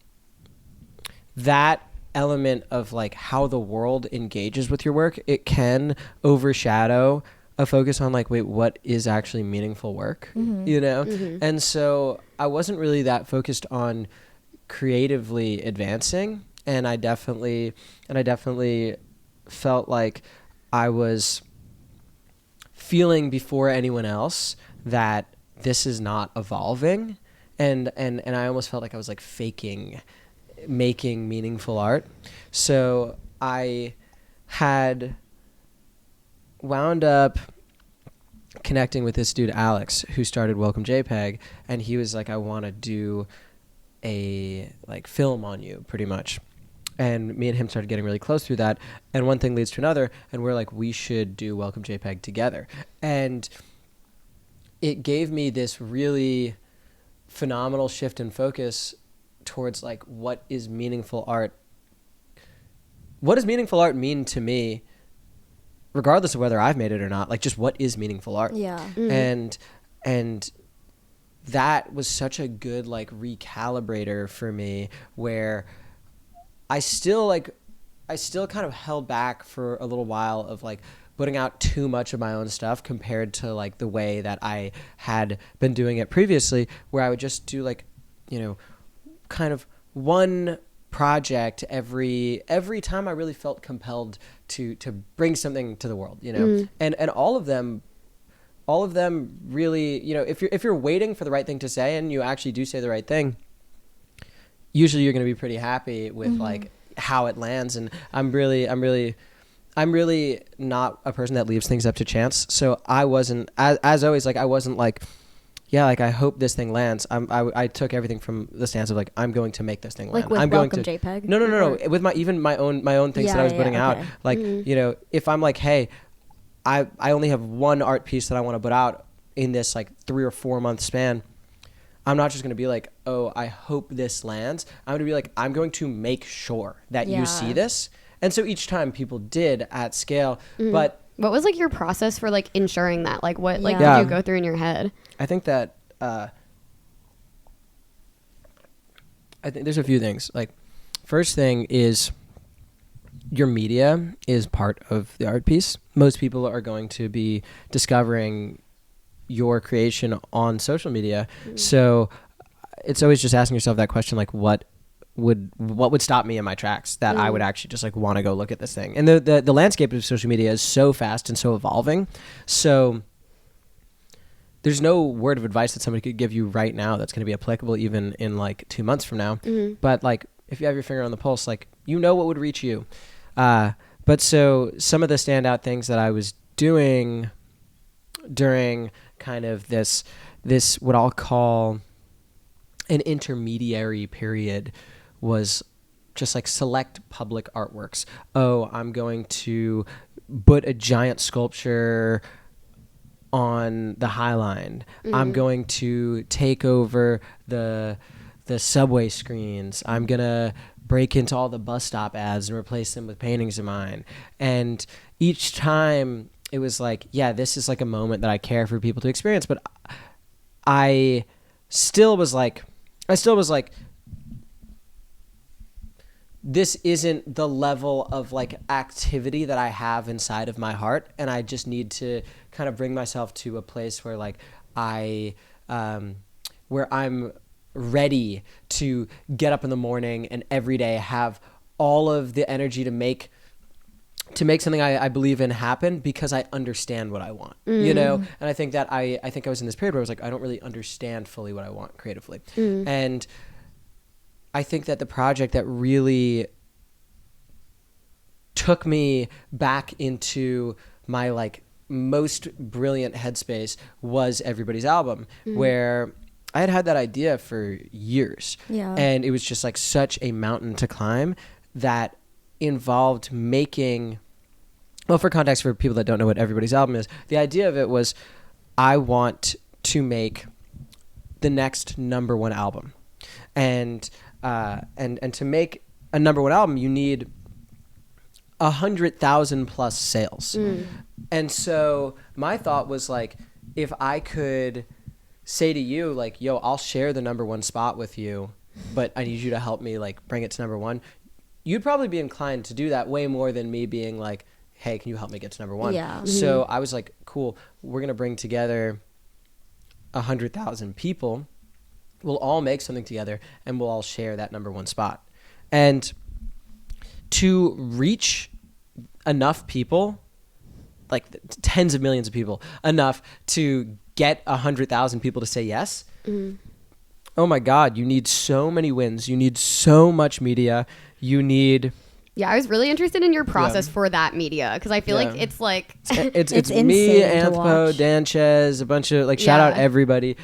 that element of like how the world engages with your work, it can overshadow a focus on like, wait, what is actually meaningful work? You know? And so I wasn't really that focused on creatively advancing, and I definitely felt like I was feeling before anyone else that this is not evolving, and I almost felt like I was like faking making meaningful art. So I had wound up connecting with this dude Alex, who started Welcome JPEG, and he was like, I want to do a like film on you, pretty much. And me and him started getting really close through that, and one thing leads to another, and we're like, we should do Welcome JPEG together. And it gave me this really phenomenal shift in focus towards like, what is meaningful art? What does meaningful art mean to me, regardless of whether I've made it or not? Like, just what is meaningful art? Yeah. And that was such a good like recalibrator for me, where I still kind of held back for a little while of like putting out too much of my own stuff compared to like the way that I had been doing it previously, where I would just do like, you know, kind of one project every time I really felt compelled to bring something to the world, you know. And all of them really, you know, if you're waiting for the right thing to say and you actually do say the right thing, usually you're going to be pretty happy with like how it lands. And I'm really not a person that leaves things up to chance. So I wasn't, as always, like I wasn't like, yeah, like I hope this thing lands. I took everything from the stance of like, I'm going to make this thing land. Like with I'm Welcome going to JPEG? No. With my own things that I was putting out. Like, you know, if I'm like, hey, I only have one art piece that I want to put out in this like 3 or 4 month span, I'm not just going to be like, oh, I hope this lands. I'm going to be like, I'm going to make sure that you see this. And so each time people did at scale, but what was like your process for like ensuring that? Like what like did you go through in your head? I think that I think there's a few things. Like, first thing is your media is part of the art piece. Most people are going to be discovering your creation on social media. So it's always just asking yourself that question, like what would stop me in my tracks that I would actually just like want to go look at this thing. And the landscape of social media is so fast and so evolving. So there's no word of advice that somebody could give you right now that's going to be applicable even in like 2 months from now. But like if you have your finger on the pulse, like you know what would reach you. But so some of the standout things that I was doing during kind of this what I'll call an intermediary period was just like select public artworks. Oh, I'm going to put a giant sculpture on the High Line. I'm going to take over the subway screens. I'm going to break into all the bus stop ads and replace them with paintings of mine. And each time it was like, yeah, this is like a moment that I care for people to experience. But I still was like, this isn't the level of like activity that I have inside of my heart. And I just need to kind of bring myself to a place where like where I'm ready to get up in the morning and every day have all of the energy to make something I believe in happen because I understand what I want, you know? And I think that I was in this period where I was like, I don't really understand fully what I want creatively. And I think that the project that really took me back into my like most brilliant headspace was Everybody's Album, where I had that idea for years. And it was just like such a mountain to climb that involved making, well, for context, for people that don't know what Everybody's Album is, the idea of it was I want to make the next number one album. And to make a number one album, you need 100,000 plus sales. And so my thought was like, if I could say to you like, yo, I'll share the number one spot with you, but I need you to help me like bring it to number one, you'd probably be inclined to do that way more than me being like, hey, can you help me get to number one? So I was like, cool, we're going to bring together 100,000 people. We'll all make something together and we'll all share that number one spot. And to reach enough people, like tens of millions of people, enough to get 100,000 people to say yes. Oh my God, you need so many wins. You need so much media. You need... Yeah, I was really interested in your process for that media because I feel like it's like it's me, Anthro, Dan Ches, a bunch of like shout out everybody,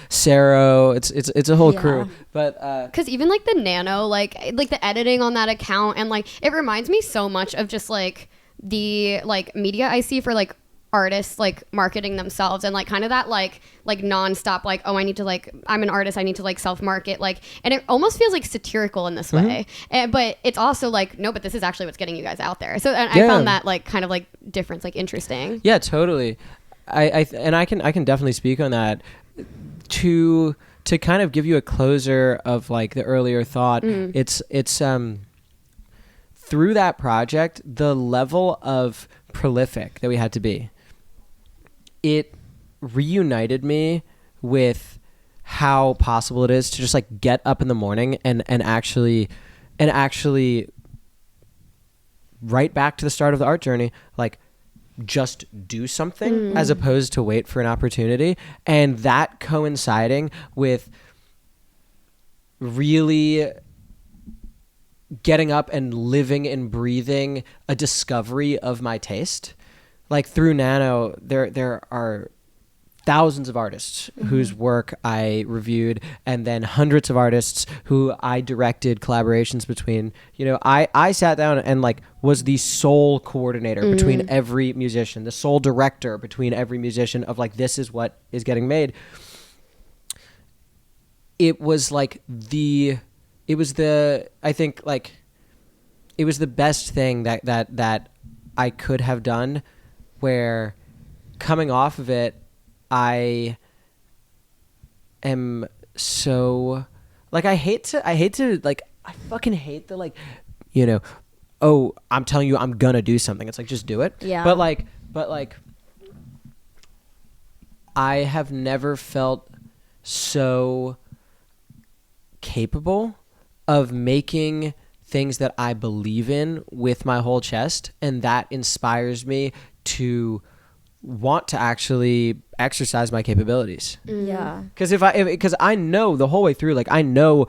Saro. It's a whole crew. But because even like the nano, like the editing on that account, and like it reminds me so much of just like the like media I see for like artists like marketing themselves and like kind of that like nonstop like, oh, I need to like, I'm an artist, I need to like self-market, like, and it almost feels like satirical in this way, but it's also like, no, but this is actually what's getting you guys out there. So and I found that like kind of like difference like interesting. Yeah, totally. I can definitely speak on that. To kind of give you a closer of like the earlier thought, it's through that project, the level of prolific that we had to be, it reunited me with how possible it is to just like get up in the morning and actually right back to the start of the art journey, like just do something as opposed to wait for an opportunity. And that coinciding with really getting up and living and breathing a discovery of my taste. Like through Nano, there are thousands of artists whose work I reviewed, and then hundreds of artists who I directed collaborations between. You know, I sat down and like was the sole coordinator between every musician, the sole director between every musician of like, this is what is getting made. It was the best thing that I could have done, where coming off of it, I am so like, I fucking hate the like, you know, oh, I'm telling you I'm gonna do something. It's like, just do it. Yeah. But like I have never felt so capable of making things that I believe in with my whole chest, and that inspires me to want to actually exercise my capabilities. Yeah. Because I know the whole way through, like, I know,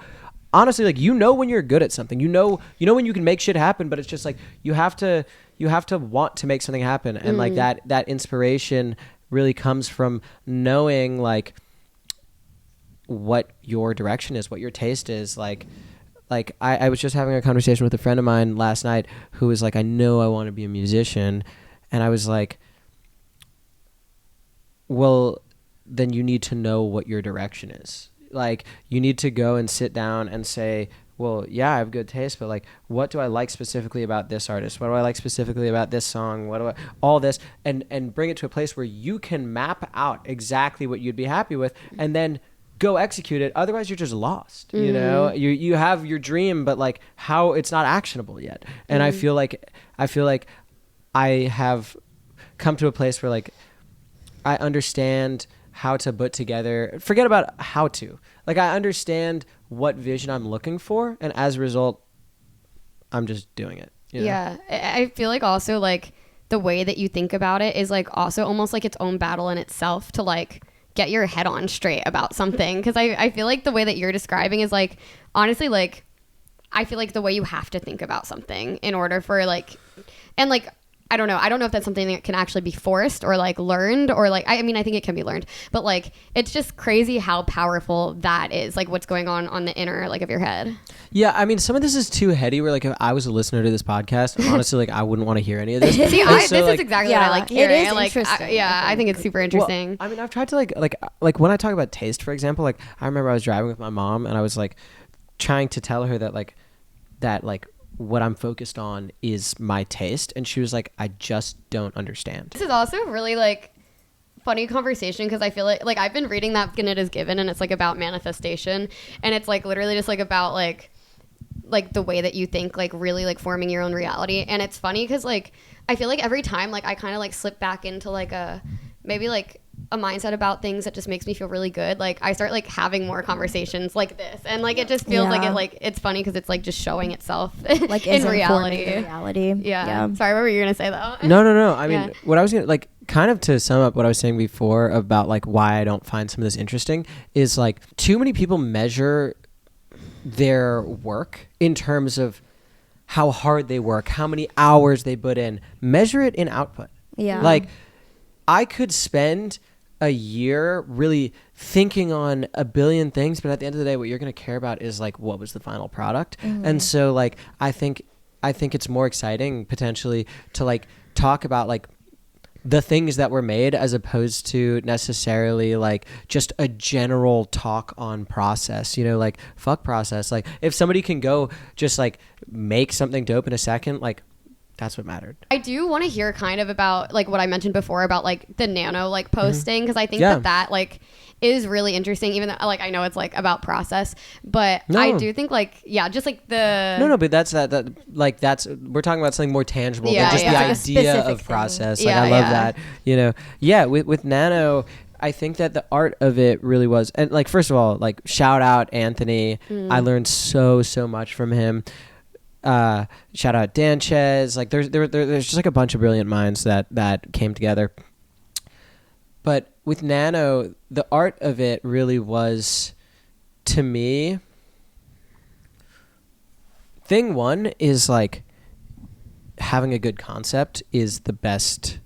honestly, like, you know when you're good at something, you know when you can make shit happen, but it's just like you have to want to make something happen, and like that inspiration really comes from knowing like what your direction is, what your taste is. Like I was just having a conversation with a friend of mine last night who was like, I know I want to be a musician, and I was like, well, then you need to know what your direction is. Like, you need to go and sit down and say, well, yeah, I have good taste, but like, what do I like specifically about this artist? What do I like specifically about this song? All this, and bring it to a place where you can map out exactly what you'd be happy with, and then go execute it. Otherwise you're just lost. You know, you have your dream, but like, how it's not actionable yet. And I feel like I have come to a place where like, I understand how to put together, forget about how to, like, I understand what vision I'm looking for, and as a result, I'm just doing it. You know? Yeah. I feel like also like the way that you think about it is like also almost like its own battle in itself to like get your head on straight about something. Cause I feel like the way that you're describing is like, honestly, like, I feel like the way you have to think about something in order for like, and like, I don't know if that's something that can actually be forced or like learned, or like, I mean, I think it can be learned, but like, it's just crazy how powerful that is, like what's going on the inner, like, of your head. Yeah. I mean, some of this is too heady where like, if I was a listener to this podcast, honestly, like, I wouldn't want to hear any of this. See, this is exactly what I like hearing. It is like, interesting. I think it's super interesting. Well, I mean, I've tried to like when I talk about taste, for example, like, I remember I was driving with my mom and I was like trying to tell her that what I'm focused on is my taste, and she was like, I just don't understand. This is also really like funny conversation, because I feel like I've been reading that It Is Given, and it's like about manifestation, and it's like literally just like about like the way that you think, like really like forming your own reality. And it's funny because like I feel like every time like I kind of like slip back into like a maybe like a mindset about things that just makes me feel really good, like I start like having more conversations like this, and like it just feels like it's funny because it's like just showing itself like in reality. Yeah. Sorry, what were you gonna say though? No. I mean, what I was gonna like, kind of to sum up what I was saying before about like why I don't find some of this interesting, is like too many people measure their work in terms of how hard they work, how many hours they put in, measure it in output. Yeah. Like, I could spend a year really thinking on a billion things, but at the end of the day, what you're going to care about is like, what was the final product? And so like, I think it's more exciting potentially to like talk about like the things that were made, as opposed to necessarily like just a general talk on process, you know, like fuck process. Like, if somebody can go just like make something dope in a second, like, That's what mattered. I do want to hear kind of about like what I mentioned before about like the nano like posting, because I think that like is really interesting, even though like I know it's like about process, but I do think like just like the but that's that like that's we're talking about something more tangible than just the like idea of process. Like I love that, you know. With nano, I think that the art of it really was, and like first of all, like shout out Anthony. I learned so much from him. Shout out Danchez. Like there's just like a bunch of brilliant minds that came together. But with nano, the art of it really was, to me, thing one is like having a good concept is the best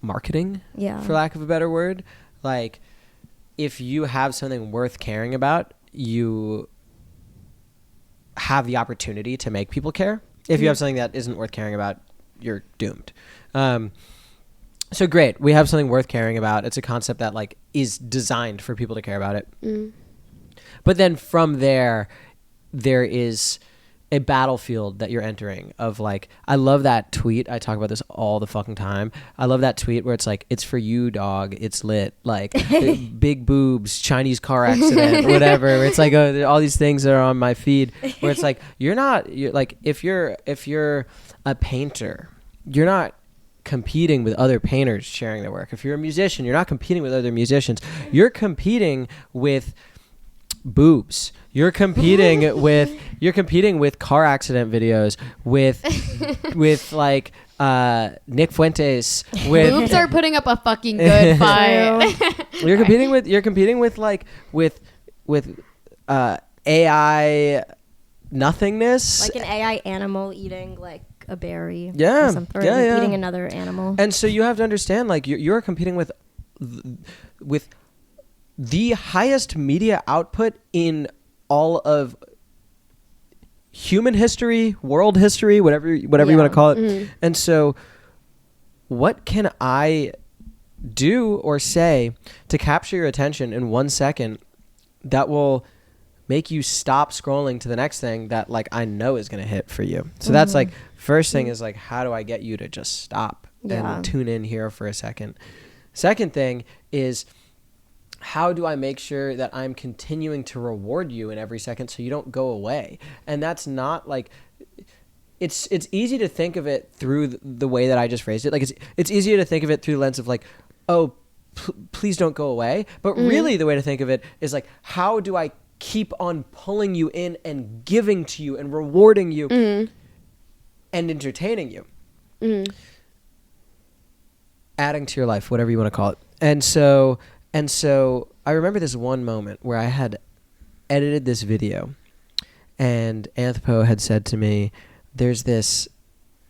marketing, for lack of a better word. Like if you have something worth caring about, you have the opportunity to make people care. If you have something that isn't worth caring about, you're doomed. So great, we have something worth caring about. It's a concept that like is designed for people to care about it. But then from there is a battlefield that you're entering of like, I love that tweet. I talk about this all the fucking time. I love that tweet where it's like, it's for you, dog. It's lit. Like big boobs, Chinese car accident, whatever. It's like all these things that are on my feed where it's like, you're like, if you're a painter, you're not competing with other painters sharing their work. If you're a musician, you're not competing with other musicians. You're competing with boobs. You're competing with car accident videos with like Nick Fuentes. With boobs are putting up a fucking good fight. You're competing with AI nothingness, like an AI animal eating like a berry, or something, or eating another animal. And so you have to understand, like you're competing with the highest media output in all of human history, world history, whatever you want to call it. And so what can I do or say to capture your attention in 1 second that will make you stop scrolling to the next thing that like I know is going to hit for you? So that's like first thing is like, how do I get you to just stop and tune in here for a second? Second thing is, how do I make sure that I'm continuing to reward you in every second so you don't go away? And that's not like, it's easy to think of it through the way that I just phrased it. Like it's easier to think of it through the lens of like, oh, please don't go away. But really the way to think of it is like, how do I keep on pulling you in and giving to you and rewarding you and entertaining you? Adding to your life, whatever you want to call it. And so I remember this one moment where I had edited this video and Anthropo had said to me, there's this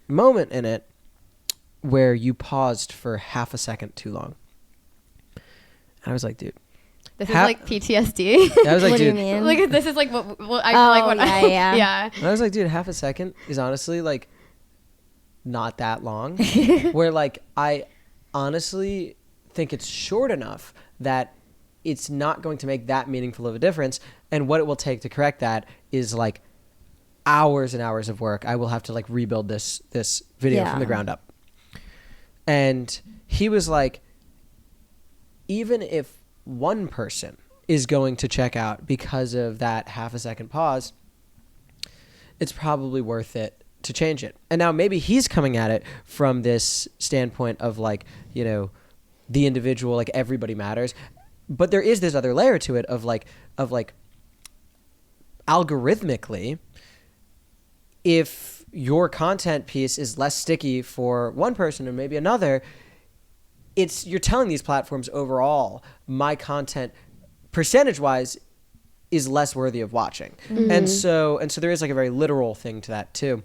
moment in it where you paused for half a second too long. And I was like, dude. This is like PTSD. I was like, what dude. do you mean? Like, this is like what I feel like when yeah. And I was like, dude, half a second is honestly like not that long. Where like I honestly think it's short enough that it's not going to make that meaningful of a difference, and what it will take to correct that is like hours and hours of work. I will have to like rebuild this video from the ground up. And he was like, even if one person is going to check out because of that half a second pause, it's probably worth it to change it. And now maybe he's coming at it from this standpoint of like, you know, the individual, like everybody matters. But there is this other layer to it of like algorithmically, if your content piece is less sticky for one person and maybe another, you're telling these platforms overall, my content percentage wise is less worthy of watching. And so there is like a very literal thing to that too.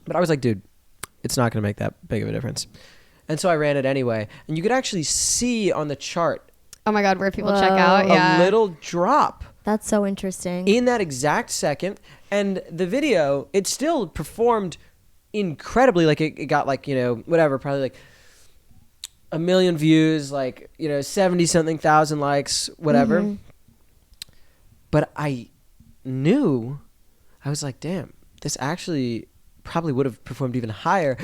But I was like, dude, it's not going to make that big of a difference. And so I ran it anyway. And you could actually see on the chart, oh my God, where people check out. A little drop. That's so interesting. In that exact second. And the video, it still performed incredibly. Like it got like, you know, whatever, probably like 1 million views, like, you know, 70 something thousand likes, whatever. But I knew, I was like, damn, this actually probably would have performed even higher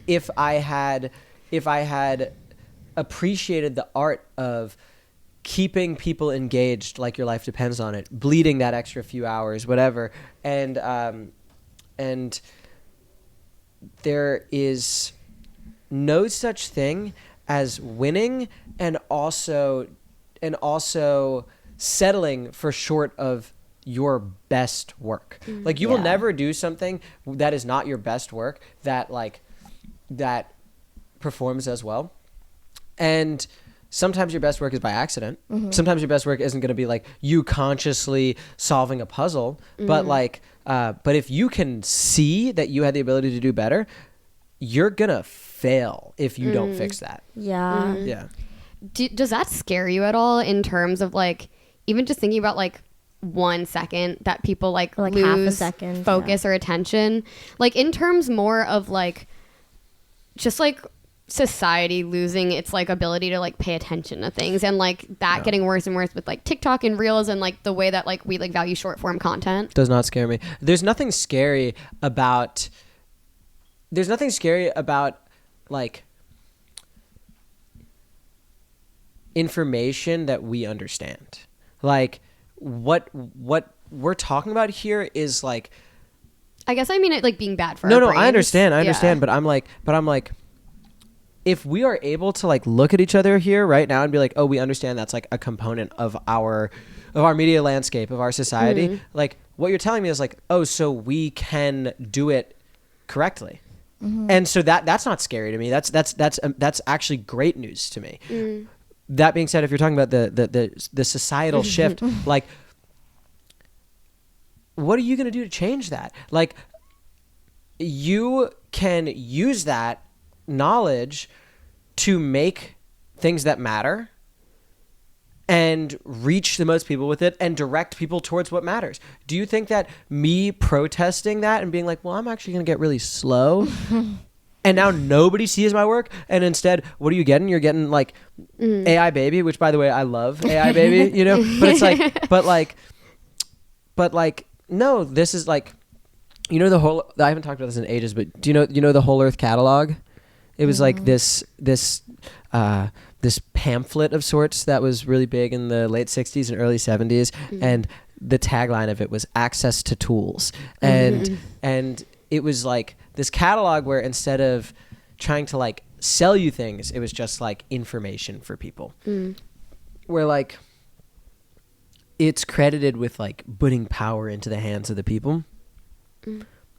if I had appreciated the art of keeping people engaged like your life depends on it, bleeding that extra few hours, whatever. And there is no such thing as winning and also settling for short of your best work. Like you will never do something that is not your best work that performs as well. And sometimes your best work is by accident. Sometimes your best work isn't going to be like you consciously solving a puzzle, but if you can see that you had the ability to do better, you're going to fail if you don't fix that. Yeah. Does that scare you at all in terms of like, even just thinking about like 1 second that people like lose half a second focus or attention, like in terms more of like just like society losing its like ability to like pay attention to things, and like that getting worse and worse with like TikTok and Reels and like the way that like we like value short form content? Does not scare me. There's nothing scary about like information that we understand. Like what we're talking about here is like, I guess I mean it like being bad for no our no brains. I understand but I'm like if we are able to like look at each other here right now and be like, oh, we understand that's like a component of our media landscape, of our society, like what you're telling me is like, oh, so we can do it correctly. And so that's not scary to me. That's actually great news to me. That being said, if you're talking about the societal shift, like what are you going to do to change that? Like you can use that knowledge to make things that matter and reach the most people with it and direct people towards what matters. Do you think that me protesting that and being like, well, I'm actually going to get really slow and now nobody sees my work, and instead, what are you getting? You're getting like AI baby, which by the way, I love AI baby, you know, but it's like, but like, no, this is like, you know, the whole, I haven't talked about this in ages, but do you know the Whole Earth catalog? It was like this pamphlet of sorts that was really big in the late 60s and early 70s. And the tagline of it was access to tools. And it was like this catalog where instead of trying to like sell you things, it was just like information for people. Where like it's credited with like putting power into the hands of the people.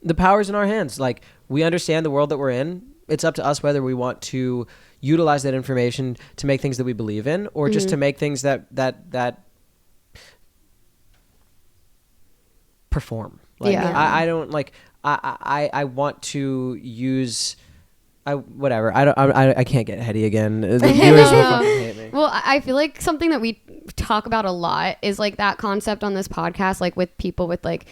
The power's in our hands. Like we understand the world that we're in. It's up to us whether we want to utilize that information to make things that we believe in, or just to make things that perform. Like I don't like. I want to use. Whatever. I can't get heady again. The viewers will fucking hate me. Well, I feel like something that we talk about a lot is like that concept on this podcast, like with people with like.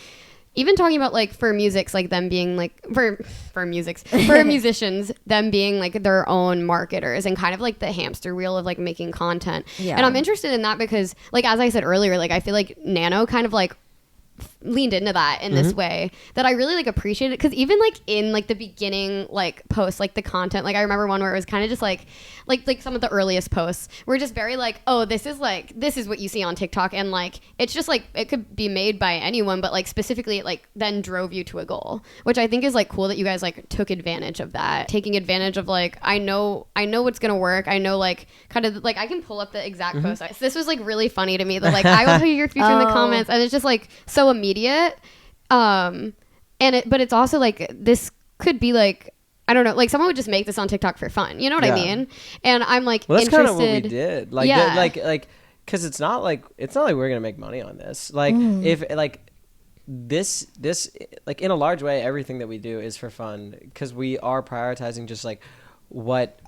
Even talking about like for musics, like them being like for musicians, them being like their own marketers and kind of like the hamster wheel of like making content. And I'm interested in that because like, as I said earlier, like I feel like Nano kind of like leaned into that in this way that I really like appreciated, because even like in like the beginning like posts, like the content, like I remember one where it was kind of just like some of the earliest posts were just very like, oh, this is what you see on TikTok, and like it's just like it could be made by anyone, but like specifically it like then drove you to a goal, which I think is like cool that you guys like took advantage of that, taking advantage of like I know what's gonna work. I know like kind of like I can pull up the exact post. This was like really funny to me that like I will tell you your future in the comments, and it's just like so immediate, but it's also like this could be like, I don't know, like someone would just make this on TikTok for fun, you know what I mean? And I'm like, well, that's kind of what we did, like like because it's not like we're gonna make money on this, like if like this like in a large way everything that we do is for fun, because we are prioritizing just like what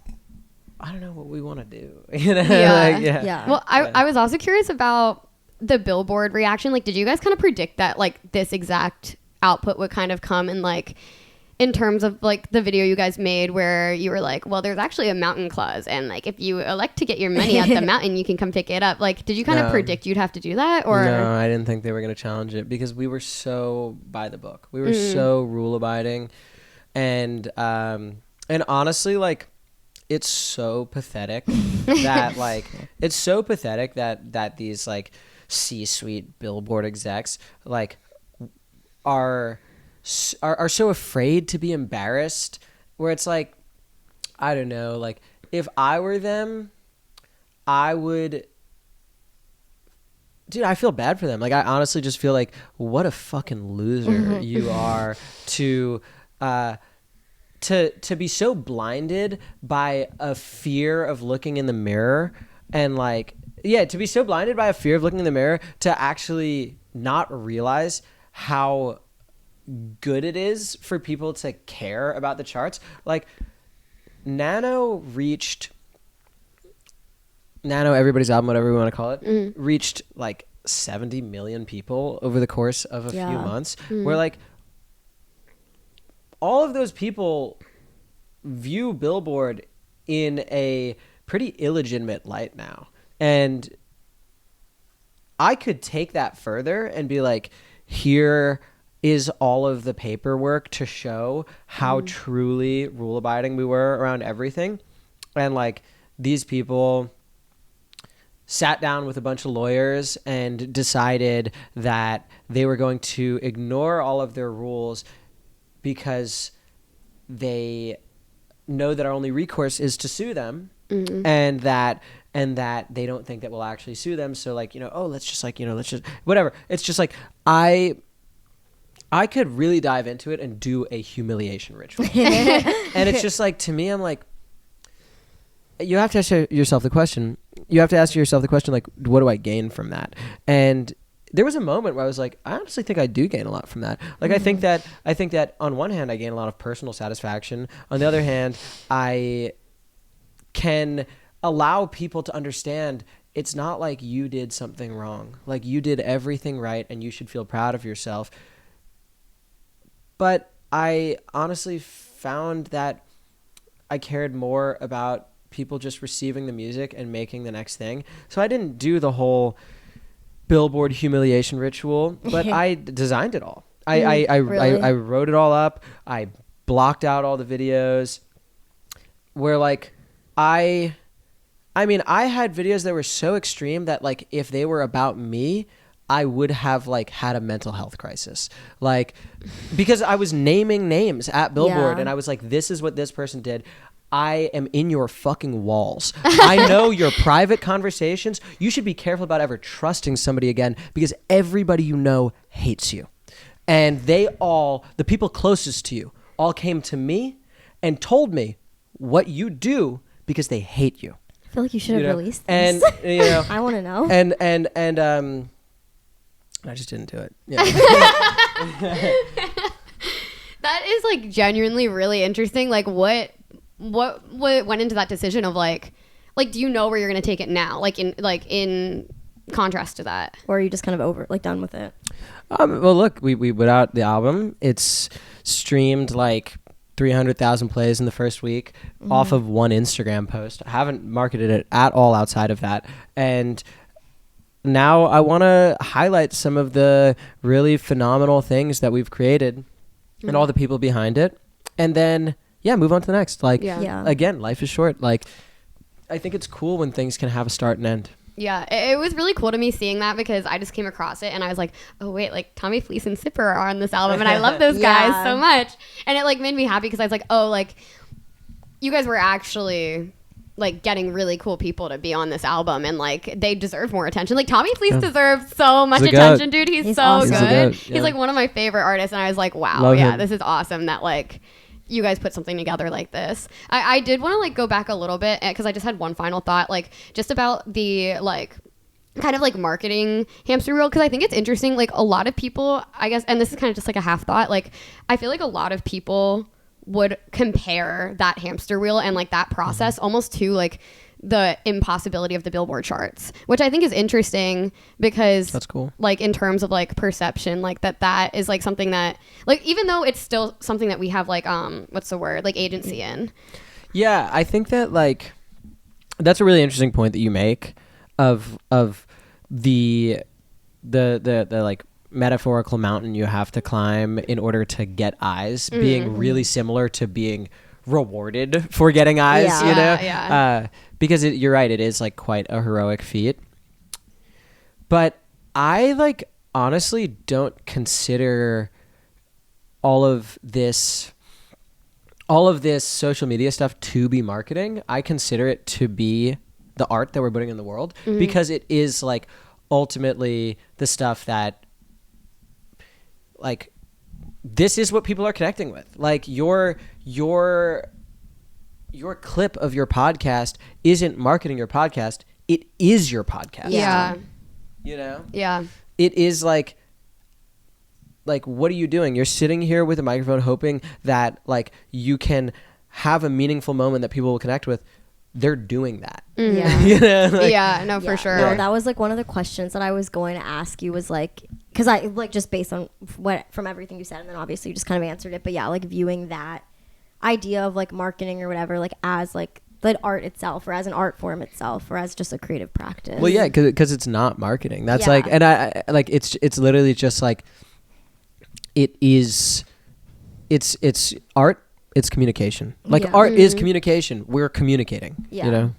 I don't know what we want to do, you know? Well, I was also curious about the Billboard reaction. Like, did you guys kind of predict that like this exact output would kind of come and like in terms of like the video you guys made where you were like, well, there's actually a mountain clause, and like if you elect to get your money at the mountain, you can come pick it up. Like, did you kind of predict you'd have to do that? Or no, I didn't think they were going to challenge it because we were so by the book. We were so rule abiding, and honestly, like, it's so pathetic that like that these like C-suite billboard execs like are so afraid to be embarrassed, where it's like, I don't know, like if I were them, I would, dude, I feel bad for them. Like I honestly just feel like, what a fucking loser you are to be so blinded by a fear of looking in the mirror, and like, yeah, to be so blinded by a fear of looking in the mirror to actually not realize how good it is for people to care about the charts. Like Nano, everybody's album, whatever we want to call it, reached like 70 million people over the course of a few months, where like all of those people view Billboard in a pretty illegitimate light now. And I could take that further and be like, here is all of the paperwork to show how truly rule abiding we were around everything. And like, these people sat down with a bunch of lawyers and decided that they were going to ignore all of their rules because they know that our only recourse is to sue them, and that they don't think that we'll actually sue them. So like, let's just whatever. It's just like, I could really dive into it and do a humiliation ritual. And it's just like, to me, I'm like, you have to ask yourself the question, like, what do I gain from that? And there was a moment where I was like, I honestly think I do gain a lot from that. Like, I think that on one hand, I gain a lot of personal satisfaction. On the other hand, I can allow people to understand it's not like you did something wrong. Like, you did everything right and you should feel proud of yourself. But I honestly found that I cared more about people just receiving the music and making the next thing. So I didn't do the whole Billboard humiliation ritual, but I designed it all. I wrote it all up. I blocked out all the videos where like, I had videos that were so extreme that like, if they were about me, I would have like had a mental health crisis, like, because I was naming names at Billboard and I was like, this is what this person did. I am in your fucking walls. I know your private conversations. You should be careful about ever trusting somebody again, because everybody you know hates you. And the people closest to you all came to me and told me what you do because they hate you. I feel like you should have released this. And I want to know. And I just didn't do it. Yeah. That is like genuinely really interesting. Like what went into that decision of like do you know where you're going to take it now? Like in contrast to that, or are you just kind of done with it? Well, look, we put out the album. It's streamed like 300,000 plays in the first week off of one Instagram post. I haven't marketed it at all outside of that. And now I want to highlight some of the really phenomenal things that we've created and all the people behind it. And then, move on to the next. Like, again, life is short. Like, I think it's cool when things can have a start and end. Yeah, it was really cool to me seeing that, because I just came across it and I was like, oh wait, like Tommy Fleece and Sipper are on this album and I love those guys so much. And it like made me happy because I was like, oh, like you guys were actually like getting really cool people to be on this album, and like they deserve more attention. Like Tommy Fleece deserves so much attention, dude. He's so awesome. Good. He's like one of my favorite artists, and I was like, wow, love him. This is awesome that like you guys put something together like this. I did want to like go back a little bit, because I just had one final thought, like just about the like kind of like marketing hamster wheel, because I think it's interesting. Like a lot of people, I guess, and this is kind of just like a half thought, like I feel like a lot of people would compare that hamster wheel and like that process almost to like the impossibility of the Billboard charts, which I think is interesting because that's cool. Like in terms of like perception, like that is like something that like, even though it's still something that we have like, what's the word? Like agency in. Yeah. I think that like, that's a really interesting point that you make of the like metaphorical mountain you have to climb in order to get eyes being really similar to being rewarded for getting eyes, you know? Because you're right, it is like quite a heroic feat. But I like honestly don't consider all of this social media stuff to be marketing. I consider it to be the art that we're putting in the world because it is like ultimately the stuff that like this is what people are connecting with. Like your clip of your podcast isn't marketing your podcast. It is your podcast. Yeah. You know? Yeah. It is like what are you doing? You're sitting here with a microphone hoping that like you can have a meaningful moment that people will connect with. They're doing that. Yeah. You know? Like, yeah, no, for sure. No, that was like one of the questions that I was going to ask you was like, because I like just based on from everything you said, and then obviously you just kind of answered it, but yeah, like viewing that idea of like marketing or whatever, like as like the art itself or as an art form itself or as just a creative practice. Well, yeah, because it's not marketing. That's like, and I like it's literally just like it's art. It's communication. Like art is communication. We're communicating. Yeah. You know.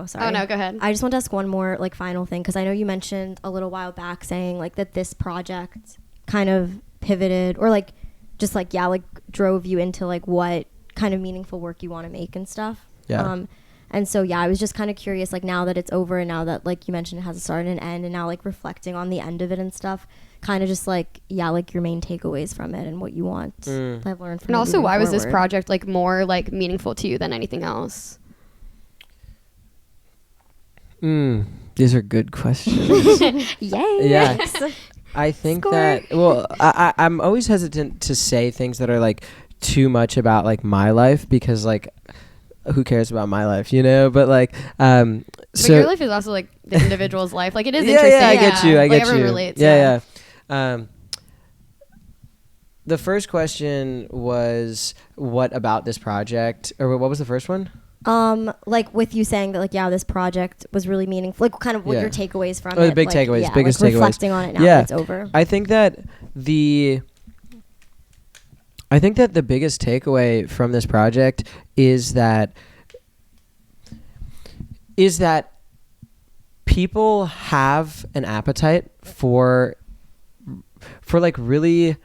Sorry. Oh no, go ahead. I just want to ask one more like final thing because I know you mentioned a little while back saying like that this project kind of pivoted or like just like like drove you into like what kind of meaningful work you want to make and stuff. Yeah. And so I was just kind of curious like now that it's over and now that like you mentioned it has a start and an end and now like reflecting on the end of it and stuff, kind of just like like your main takeaways from it and what you want that I've learned from and it. Also why was this project like more like meaningful to you than anything else? These are good questions. Yay. Yeah. I think that I'm always hesitant to say things that are like too much about like my life because like who cares about my life, you know? But like but your life is also like the individual's life. Like it is interesting. Yeah, I get you. I like, get everyone you. Relates, yeah. The first question was what about this project, or what was the first one? Like with you saying that like this project was really meaningful, like kind of what your takeaways from it. The big like, takeaways, biggest like takeaways. Reflecting on it now that it's over. I think that the biggest takeaway from this project is that people have an appetite for like really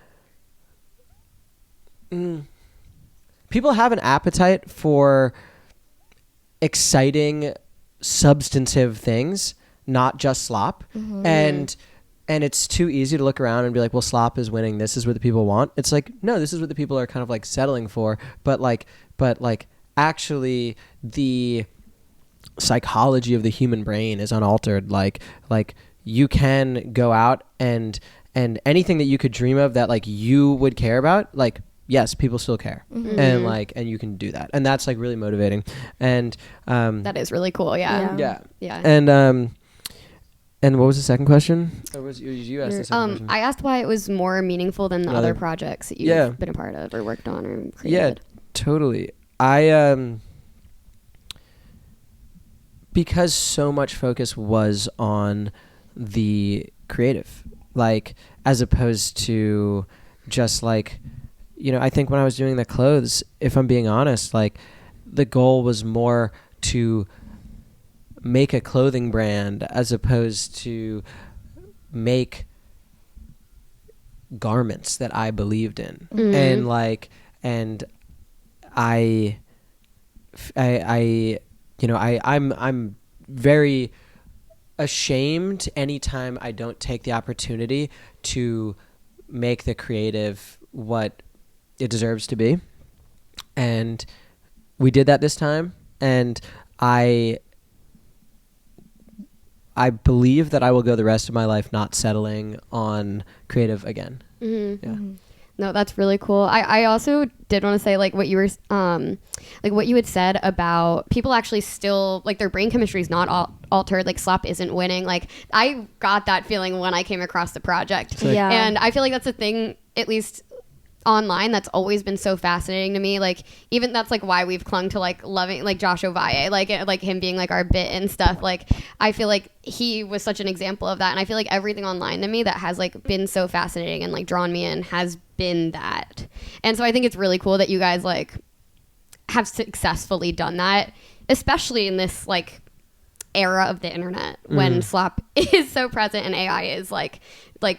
people have an appetite for exciting substantive things, not just slop. And it's too easy to look around and be like, well, slop is winning, this is what the people want. It's like, no, this is what the people are kind of like settling for, but actually the psychology of the human brain is unaltered. Like you can go out and anything that you could dream of that like you would care about, like yes, people still care. And you can do that, and that's like really motivating. And that is really cool. Yeah. And what was the second question? Or was you asked the second question? I asked why it was more meaningful than the other projects that you've been a part of or worked on or created. Yeah, totally. I because so much focus was on the creative, like as opposed to just like, you know, I think when I was doing the clothes, if I'm being honest, like the goal was more to make a clothing brand as opposed to make garments that I believed in. And like, and I'm very ashamed anytime I don't take the opportunity to make the creative what it deserves to be. And we did that this time, and I believe that I will go the rest of my life not settling on creative again. No, that's really cool. I also did want to say like what you were like what you had said about people actually still like their brain chemistry is not altered, like slop isn't winning. Like I got that feeling when I came across the project. Yeah. And I feel like that's a thing, at least online, that's always been so fascinating to me. Like even that's like why we've clung to like loving like Josh Ovalle, like him being like our bit and stuff. Like I feel like he was such an example of that, and I feel like everything online to me that has like been so fascinating and like drawn me in has been that. And so I think it's really cool that you guys like have successfully done that, especially in this like era of the internet when slop is so present and AI is like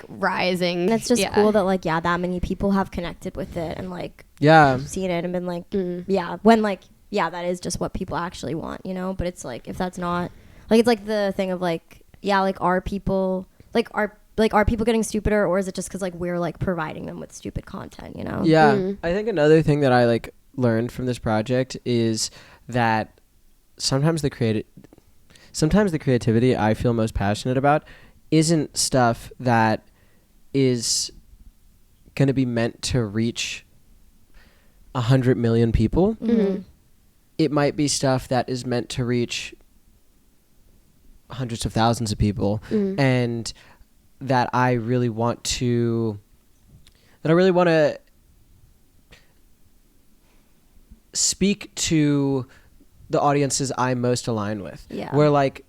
rising. And it's just cool that like that many people have connected with it and like seen it and been like when like that is just what people actually want, you know. But it's like if that's not like, it's like the thing of like like are people getting stupider, or is it just because like we're like providing them with stupid content, you know? I think another thing that I like learned from this project is that sometimes the creativity I feel most passionate about isn't stuff that is going to be meant to reach 100 million people. Mm-hmm. It might be stuff that is meant to reach hundreds of thousands of people, and that I really want to speak to the audiences I most align with. Yeah. Where like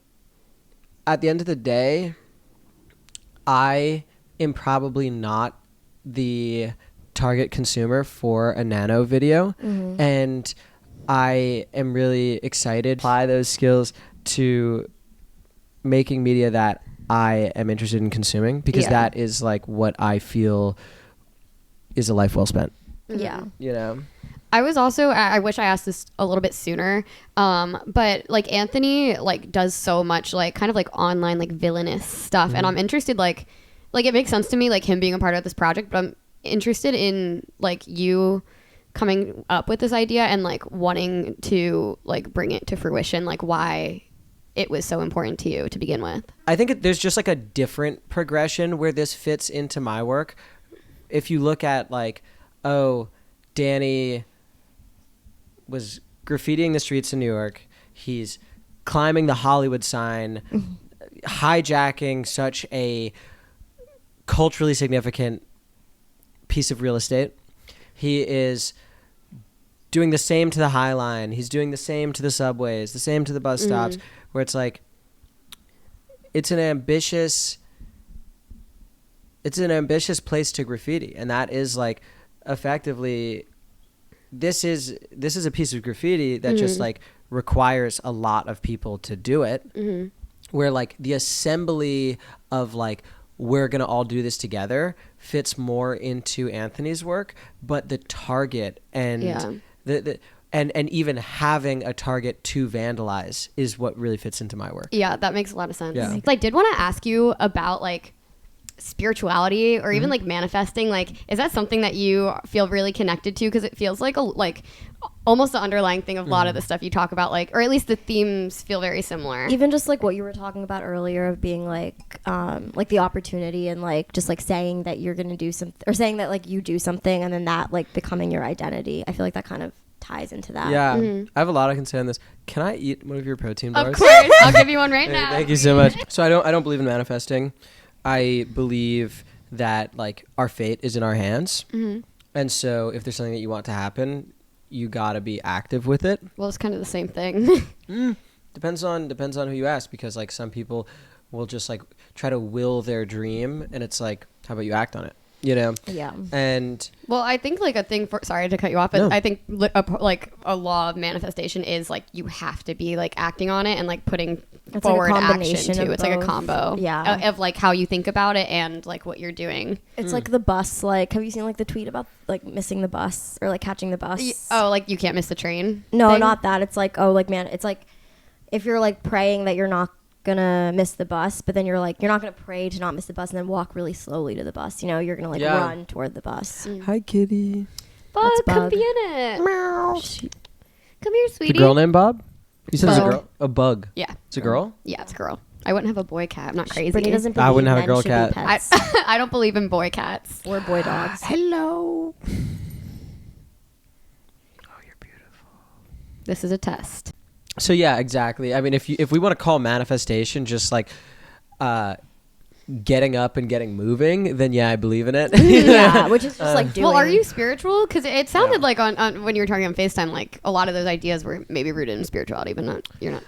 at the end of the day, I am probably not the target consumer for a nano video, and I am really excited to apply those skills to making media that I am interested in consuming, because that is like what I feel is a life well spent. Yeah. You know? I was also, I wish I asked this a little bit sooner, but like Anthony like does so much like kind of like online like villainous stuff, and I'm interested like it makes sense to me like him being a part of this project, but I'm interested in like you coming up with this idea and like wanting to like bring it to fruition, like why it was so important to you to begin with. I think there's just like a different progression where this fits into my work. If you look at like, oh, Danny was graffitiing the streets of New York. He's climbing the Hollywood sign, hijacking such a culturally significant piece of real estate. He is doing the same to the High Line. He's doing the same to the subways, the same to the bus stops, where it's like, it's an ambitious place to graffiti. And that is like effectively, this is a piece of graffiti that just like requires a lot of people to do it, where like the assembly of like, we're going to all do this together fits more into Anthony's work, but the target and and even having a target to vandalize is what really fits into my work. Yeah, that makes a lot of sense. Yeah. I did want to ask you about like spirituality or even like manifesting. Like, is that something that you feel really connected to? Because it feels like almost the underlying thing of a lot of the stuff you talk about, like, or at least the themes feel very similar. Even just like what you were talking about earlier of being like the opportunity and like just like saying that you're going to do something, or saying that like you do something and then that like becoming your identity. I feel like that kind of ties into that. Yeah. I have a lot I can say on this. Can I eat one of your protein bars? Of course. I'll give you one right now. Thank you so much. So I don't believe in manifesting. I believe that like our fate is in our hands. And so if there's something that you want to happen, you got to be active with it. Well, it's kind of the same thing. Depends on who you ask, because like some people will just like try to will their dream, and it's like, how about you act on it? You know? Yeah. And well, I think like a thing for, sorry to cut you off, but I think like a law of manifestation is like you have to be like acting on it and like putting forward like action too. It's like a combo of like how you think about it and like what you're doing. It's like the bus, like have you seen like the tweet about like missing the bus or like catching the bus? Oh, like you can't miss the train? No, thing? not that. It's like, oh, like man, it's like if you're like praying that you're not gonna miss the bus, but then you're like, you're not gonna pray to not miss the bus and then walk really slowly to the bus, you know, you're gonna like run toward the bus. Hi, kitty. Bug, come be in it. Meow. Come here, sweetie. The girl named Bob? You said it's a girl? A bug. Yeah. It's a girl? Yeah, it's a girl. I wouldn't have a boy cat. I'm not crazy. Brittany doesn't I wouldn't have a men girl should be cat. pets. I don't believe in boy cats or boy dogs. Hello. This is a test. So yeah, exactly. I mean, if we want to call manifestation just like getting up and getting moving, then yeah, I believe in it. Yeah, which is just like doing. Well, are you spiritual? Because it sounded like on when you were talking on FaceTime, like a lot of those ideas were maybe rooted in spirituality, but you're not.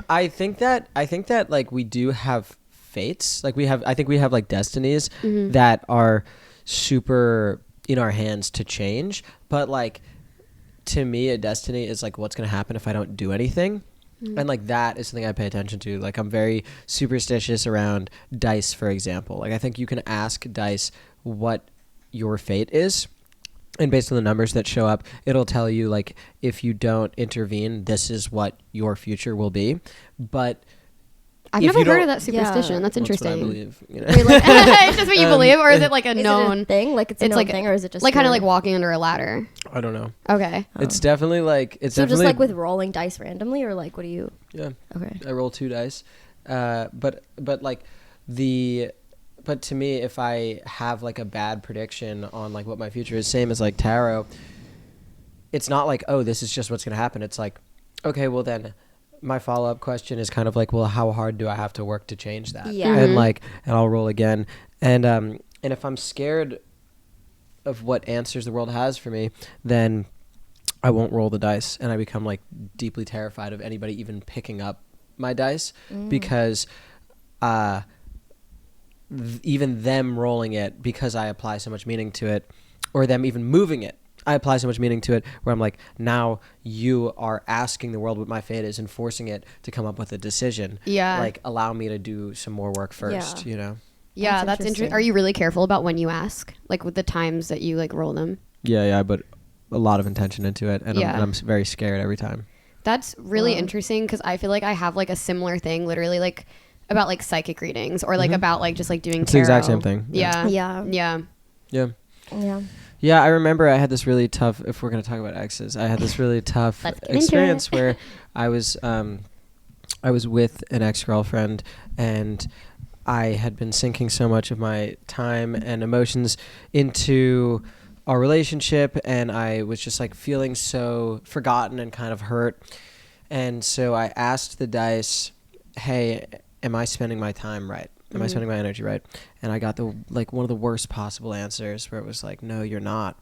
I think that like we do have fates. Like I think we have like destinies that are super in our hands to change. But like, to me, a destiny is like what's going to happen if I don't do anything. And like that is something I pay attention to. Like I'm very superstitious around dice, for example. Like I think you can ask dice what your fate is, and based on the numbers that show up, it'll tell you like if you don't intervene, this is what your future will be. But I've never heard of that superstition. Yeah. That's interesting. That's what I believe. You know? Wait, like, it's just what you believe, or is it like a known thing? Like it's a known thing, or is it just like kind of like walking under a ladder? I don't know. Okay. It's definitely like so just like with rolling dice randomly, or like what do you? Yeah. Okay. I roll 2 dice, but like but to me, if I have like a bad prediction on like what my future is, same as like tarot, it's not like, oh, this is just what's gonna happen. It's like, okay, well then. My follow-up question is kind of like, well, how hard do I have to work to change that? Yeah. And I'll roll again. And if I'm scared of what answers the world has for me, then I won't roll the dice, and I become like deeply terrified of anybody even picking up my dice because even them rolling it, because I apply so much meaning to it, or them even moving it, I apply so much meaning to it where I'm like, now you are asking the world what my fate is and forcing it to come up with a decision. Yeah. Like, allow me to do some more work first, you know? Yeah, that's interesting. Are you really careful about when you ask? Like, with the times that you, like, roll them? Yeah, but a lot of intention into it, and I'm very scared every time. That's really interesting, because I feel like I have, like, a similar thing, literally, like, about, like, psychic readings, or, like, about, like, just, like, doing it's tarot. It's the exact same thing. Yeah, I remember I had this really tough, if we're going to talk about exes, I had this really tough experience where I was with an ex-girlfriend, and I had been sinking so much of my time and emotions into our relationship, and I was just like feeling so forgotten and kind of hurt. And so I asked the dice, hey, am I spending my time right? Am I spending my energy right? And I got one of the worst possible answers, where it was like, no, you're not.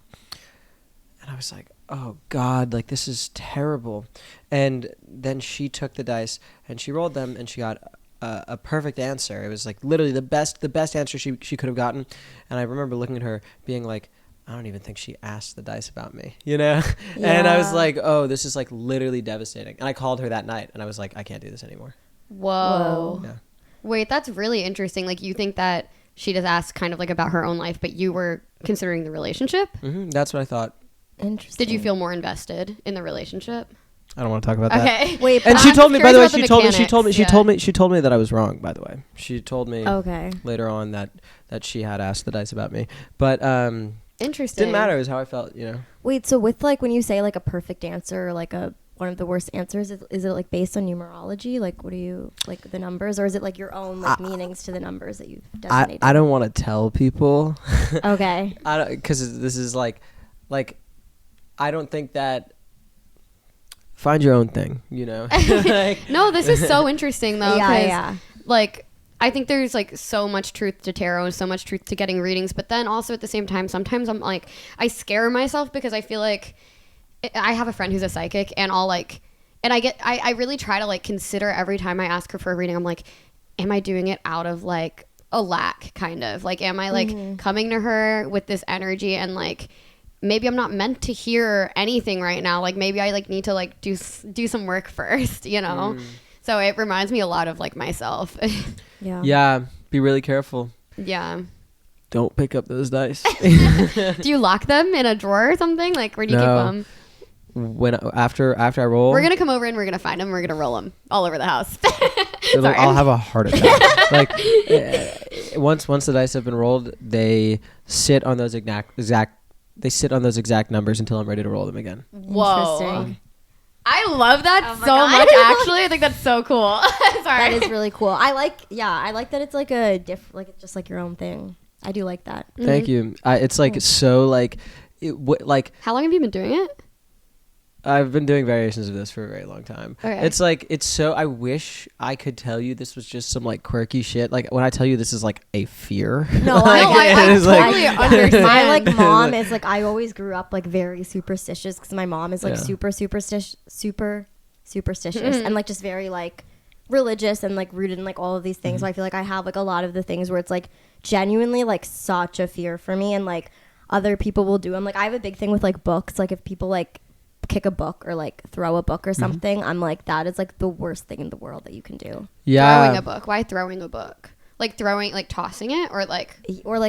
And I was like, oh God, like this is terrible. And then she took the dice and she rolled them, and she got a perfect answer. It was like literally the best answer she could have gotten. And I remember looking at her being like, I don't even think she asked the dice about me, you know? Yeah. And I was like, oh, this is like literally devastating. And I called her that night, and I was like, I can't do this anymore. Whoa. Yeah. Wait, that's really interesting. Like, you think that she just asked kind of like about her own life, but you were considering the relationship? Mm-hmm. That's what I thought. Interesting. Did you feel more invested in the relationship? I don't want to talk about that. Okay. Wait, and she told me, by the way, she told me that I was wrong, by the way. She told me later on that she had asked the dice about me. But interesting. Didn't matter. It was how I felt, you know. Wait, so with like when you say like a perfect answer or like one of the worst answers, is it like based on numerology? Like, what do you like the numbers, or is it like your own like meanings to the numbers that you've designated? I don't want to tell people. Okay. Because this is like I don't think that. Find your own thing, you know. No, this is so interesting though. Yeah. Like, I think there's like so much truth to tarot and so much truth to getting readings, but then also at the same time, sometimes I'm like, I scare myself because I feel like I have a friend who's a psychic, and I really try to like consider every time I ask her for a reading. I'm like, am I doing it out of like a lack, kind of like, am I like coming to her with this energy and like, maybe I'm not meant to hear anything right now. Like, maybe I like need to like do some work first, you know? So it reminds me a lot of like myself. Yeah. Be really careful. Yeah. Don't pick up those dice. Do you lock them in a drawer or something? Like, where do you keep them? When after I roll, we're gonna come over and we're gonna find them. We're gonna roll them all over the house. I'll have a heart attack. Like once the dice have been rolled, they sit on those exact numbers until I'm ready to roll them again. Whoa. Interesting. I love that so much, actually. I think that's so cool. Sorry. That is really cool. I like that it's like like it's just like your own thing. I do like that. Thank you. It's like so like how long have you been doing it? I've been doing variations of this for a very long time. Okay. It's like, I wish I could tell you this was just some like quirky shit. Like when I tell you this is like a fear. No, I totally understand. My like mom is like, I always grew up like very superstitious because my mom is like super superstitious and like just very like religious and like rooted in like all of these things. So I feel like I have like a lot of the things where it's like genuinely like such a fear for me, and like other people will do them. Like I have a big thing with like books. Like if people like kick a book or like throw a book or something, I'm like, that is like the worst thing in the world that you can do. Yeah. Throwing a book. Why throwing a book? Like throwing, like tossing it, or like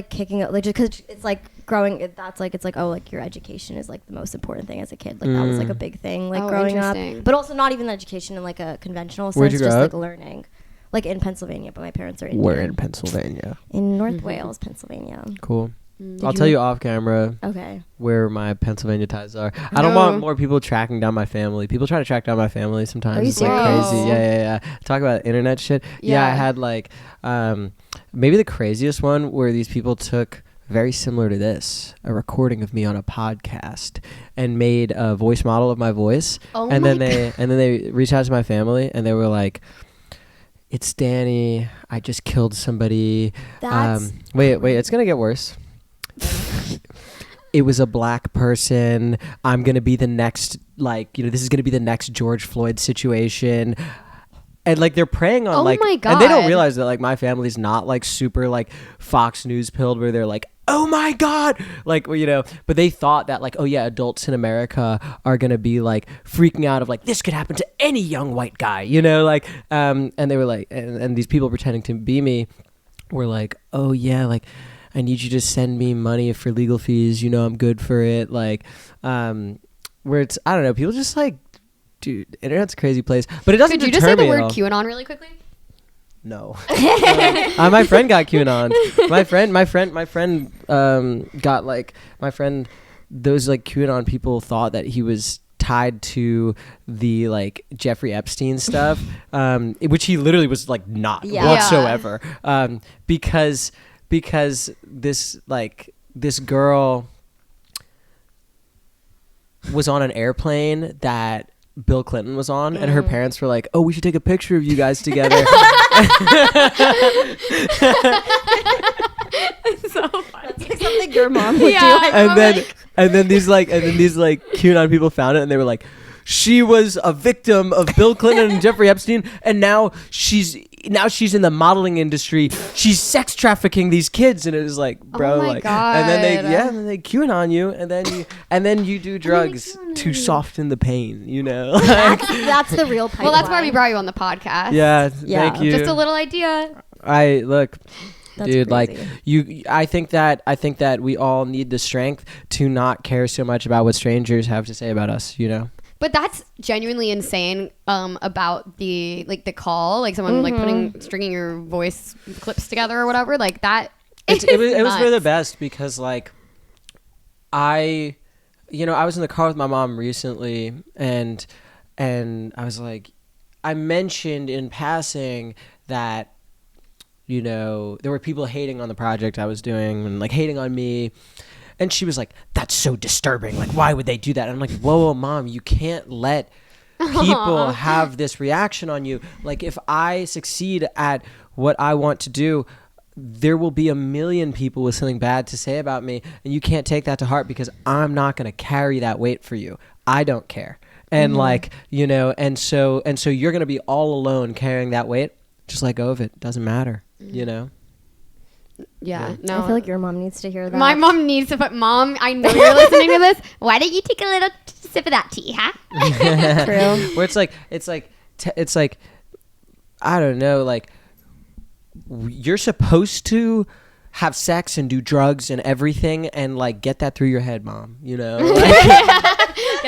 kicking it, like just because it's like growing. That's like, it's like, oh, like your education is like the most important thing as a kid. Like that was like a big thing, like growing up. But also not even education in like a conventional sense, just like learning. Like in Pennsylvania, but my parents are Indian. We're in Pennsylvania. In North Wales, Pennsylvania. Cool. I'll tell you off camera where my Pennsylvania ties are. I don't want more people tracking down my family. People try to track down my family sometimes. It's like crazy. Yeah. Talk about internet shit. Yeah, I had like maybe the craziest one where these people took, very similar to this, a recording of me on a podcast and made a voice model of my voice. And then they reached out to my family and they were like, "It's Danny. I just killed somebody." Wait, it's gonna get worse. It was a black person. I'm gonna be the next, like, this is gonna be the next George Floyd situation. And like they're preying on my God. And they don't realize that like my family's not like super like Fox News pilled where they're like, oh my God, like, but they thought that like, oh yeah, adults in America are gonna be like freaking out of like, this could happen to any young white guy, like, and they were like, and these people pretending to be me were like, oh yeah, like, I need you to send me money for legal fees. I'm good for it. Like, where it's, I don't know, people just like, dude, internet's a crazy place. But it doesn't deter me. Could you just say the word QAnon really quickly? No. My friend got QAnon. My friend got like, those like QAnon people thought that he was tied to the like Jeffrey Epstein stuff, which he literally was like not whatsoever. Because this girl was on an airplane that Bill Clinton was on, and her parents were like, "Oh, we should take a picture of you guys together." It's so funny. That's like something your mom would do. And then these QAnon people found it, and they were like, "She was a victim of Bill Clinton and Jeffrey Epstein, and now she's in the modeling industry. She's sex trafficking these kids." And it was like, bro, God. And then they QAnon you, and then you do drugs to soften the pain, That's the real pipeline. Well, that's why we brought you on the podcast. Yeah. Thank you. Just a little idea. That's dude, crazy. I think that we all need the strength to not care so much about what strangers have to say about us, But that's genuinely insane about the call, like someone like stringing your voice clips together or whatever, like that. It was for the best because like I was in the car with my mom recently and I was like, I mentioned in passing that there were people hating on the project I was doing and like hating on me. And she was like, that's so disturbing. Like, why would they do that? And I'm like, whoa, Mom, you can't let people have this reaction on you. Like, if I succeed at what I want to do, there will be a million people with something bad to say about me. And you can't take that to heart because I'm not going to carry that weight for you. I don't care. And and so you're going to be all alone carrying that weight. Just let go of it. Doesn't matter, Yeah, no. I feel like your mom needs to hear that. My mom needs to, but Mom, I know you're listening to this. Why don't you take a little sip of that tea, huh? True. Where it's like, I don't know, like you're supposed to have sex and do drugs and everything and like get that through your head, Mom. Get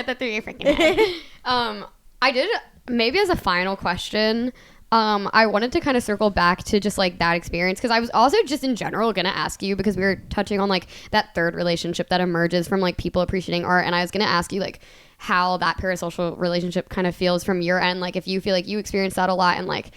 that through your freaking head. I did maybe as a final question. I wanted to kind of circle back to just like that experience because I was also just in general gonna ask you because we were touching on like that third relationship that emerges from like people appreciating art, and I was gonna ask you like how that parasocial relationship kind of feels from your end, like if you feel like you experience that a lot and like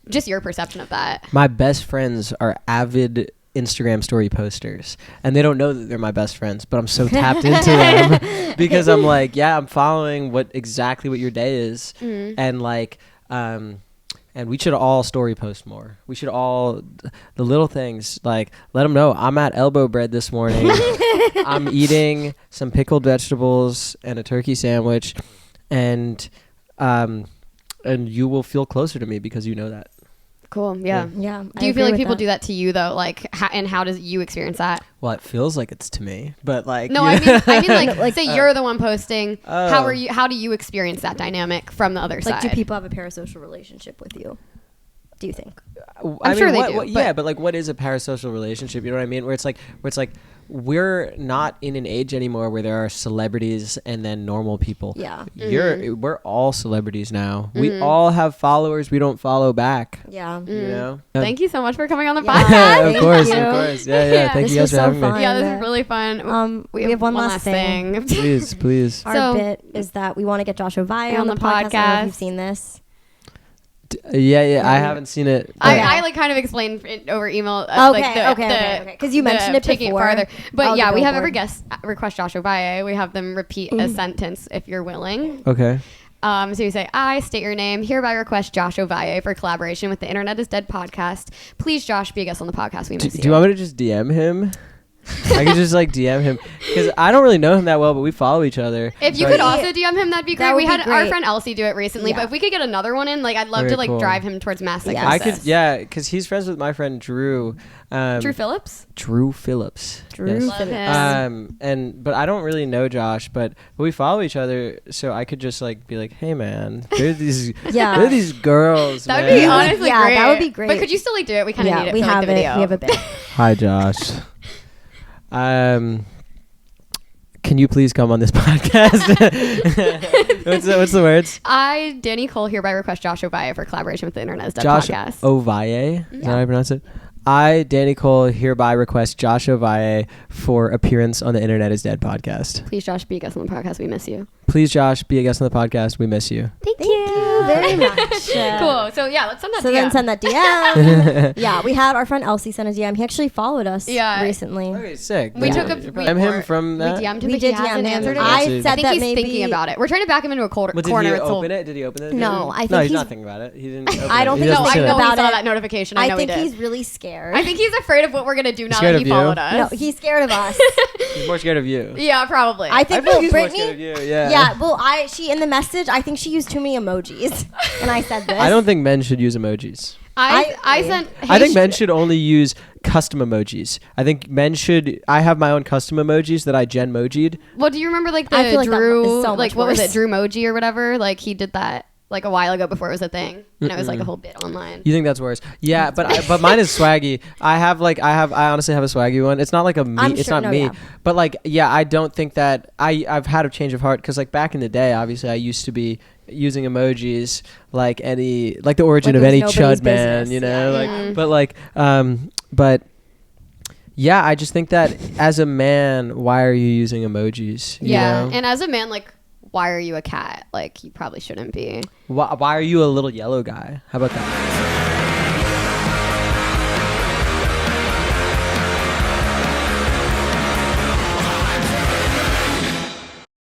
just your perception of that. My best friends are avid Instagram story posters, and they don't know that they're my best friends, but I'm so tapped into them because I'm like, yeah, I'm following exactly what your day is, and like, and we should all story post more. We should all, the little things, like, let them know I'm at Elbow Bread this morning. I'm eating some pickled vegetables and a turkey sandwich, and you will feel closer to me because you know that. Cool. Yeah. Do you feel like people do that to you though? Like, and how does you experience that? Well, it feels like it's to me, but like, no, I mean, like say you're the one posting. How do you experience that dynamic from the other side? Like, do people have a parasocial relationship with you? Do you think? I'm sure they do. Yeah, but like, what is a parasocial relationship? You know what I mean? Where it's like we're not in an age anymore where there are celebrities and then normal people. Yeah. We're all celebrities now. We all have followers we don't follow back. Yeah. You know? Thank you so much for coming on the podcast. Of course. Yeah. Thank you guys for having me. Yeah, this is really fun. We have one last thing. Please. Our bit is that we want to get Josh Ovalle on the podcast. I don't know if you've seen this. Yeah, I haven't seen it. I like kind of explained it over email. Okay. Because you mentioned it taking before. It farther. But yeah, we have every guest request Josh Ovalle. We have them repeat a sentence if you're willing. Okay. So you say, I state your name, hereby request Josh Ovalle for collaboration with the Internet is Dead podcast. Please, Josh, be a guest on the podcast. We miss you. Do you want me to just DM him? I could just like DM him because I don't really know him that well, but we follow each other. If you could also DM him, that'd be great. We had our friend Elsie do it recently, but if we could get another one in, like, I'd love to like drive him towards mass psychosis. I could, because he's friends with my friend Drew. Drew Phillips. Yes. But I don't really know Josh, but we follow each other, so I could just like be like, hey man, there are these girls. That would be honestly great. That would be great. But could you still like do it? We kind of need it. We have the video. We have a bit. Hi Josh. Can you please come on this podcast? What's the words? I, Danny Cole, hereby request Josh Ovalle for collaboration with the Internet is Dead Josh podcast. Ovalle? Is that how I pronounce it? I, Danny Cole, hereby request Josh Ovalle for appearance on the Internet is Dead podcast. Please, Josh, be a guest on the podcast. We miss you. Please, Josh, be a guest on the podcast. We miss you. Thank you very much. Cool. So, yeah, let's send that DM. Then send that DM. Yeah, we had our friend Elsie send a DM. He actually followed us recently. Okay, sick. We took him from that? We DM'd him, but he hasn't answered it. I said that he's thinking about it. We're trying to back him into a corner. Did he open it? No, I think he's not thinking about it. He didn't open I don't it. think he's thinking about it. I saw that notification. I know he did. I think he's really scared. I think he's afraid of what we're going to do now that he followed us. No, he's scared of us. He's more scared of you. Yeah, probably. I think he's Brittany, more scared of you. Yeah. Yeah, well, she in the message, I think she used too many emojis. And I said this. I don't think men should use emojis. I think men should only use custom emojis. I think men should. I have my own custom emojis that I Genmoji'd. Well, do you remember like the Drew, like what was it, Drew Moji or whatever? Like he did that like a while ago before it was a thing, and it was like a whole bit online. You think that's worse? Yeah, but mine is swaggy. I honestly have a swaggy one. It's not like it's not me. Yeah. But like, yeah, I don't think that I've had a change of heart because like back in the day, obviously I used to be using emojis like the origin of any chud man, you know, but yeah, I just think that as a man, why are you using emojis? You know? And as a man, like, why are you a cat? Like, you probably shouldn't be. Why are you a little yellow guy? How about that?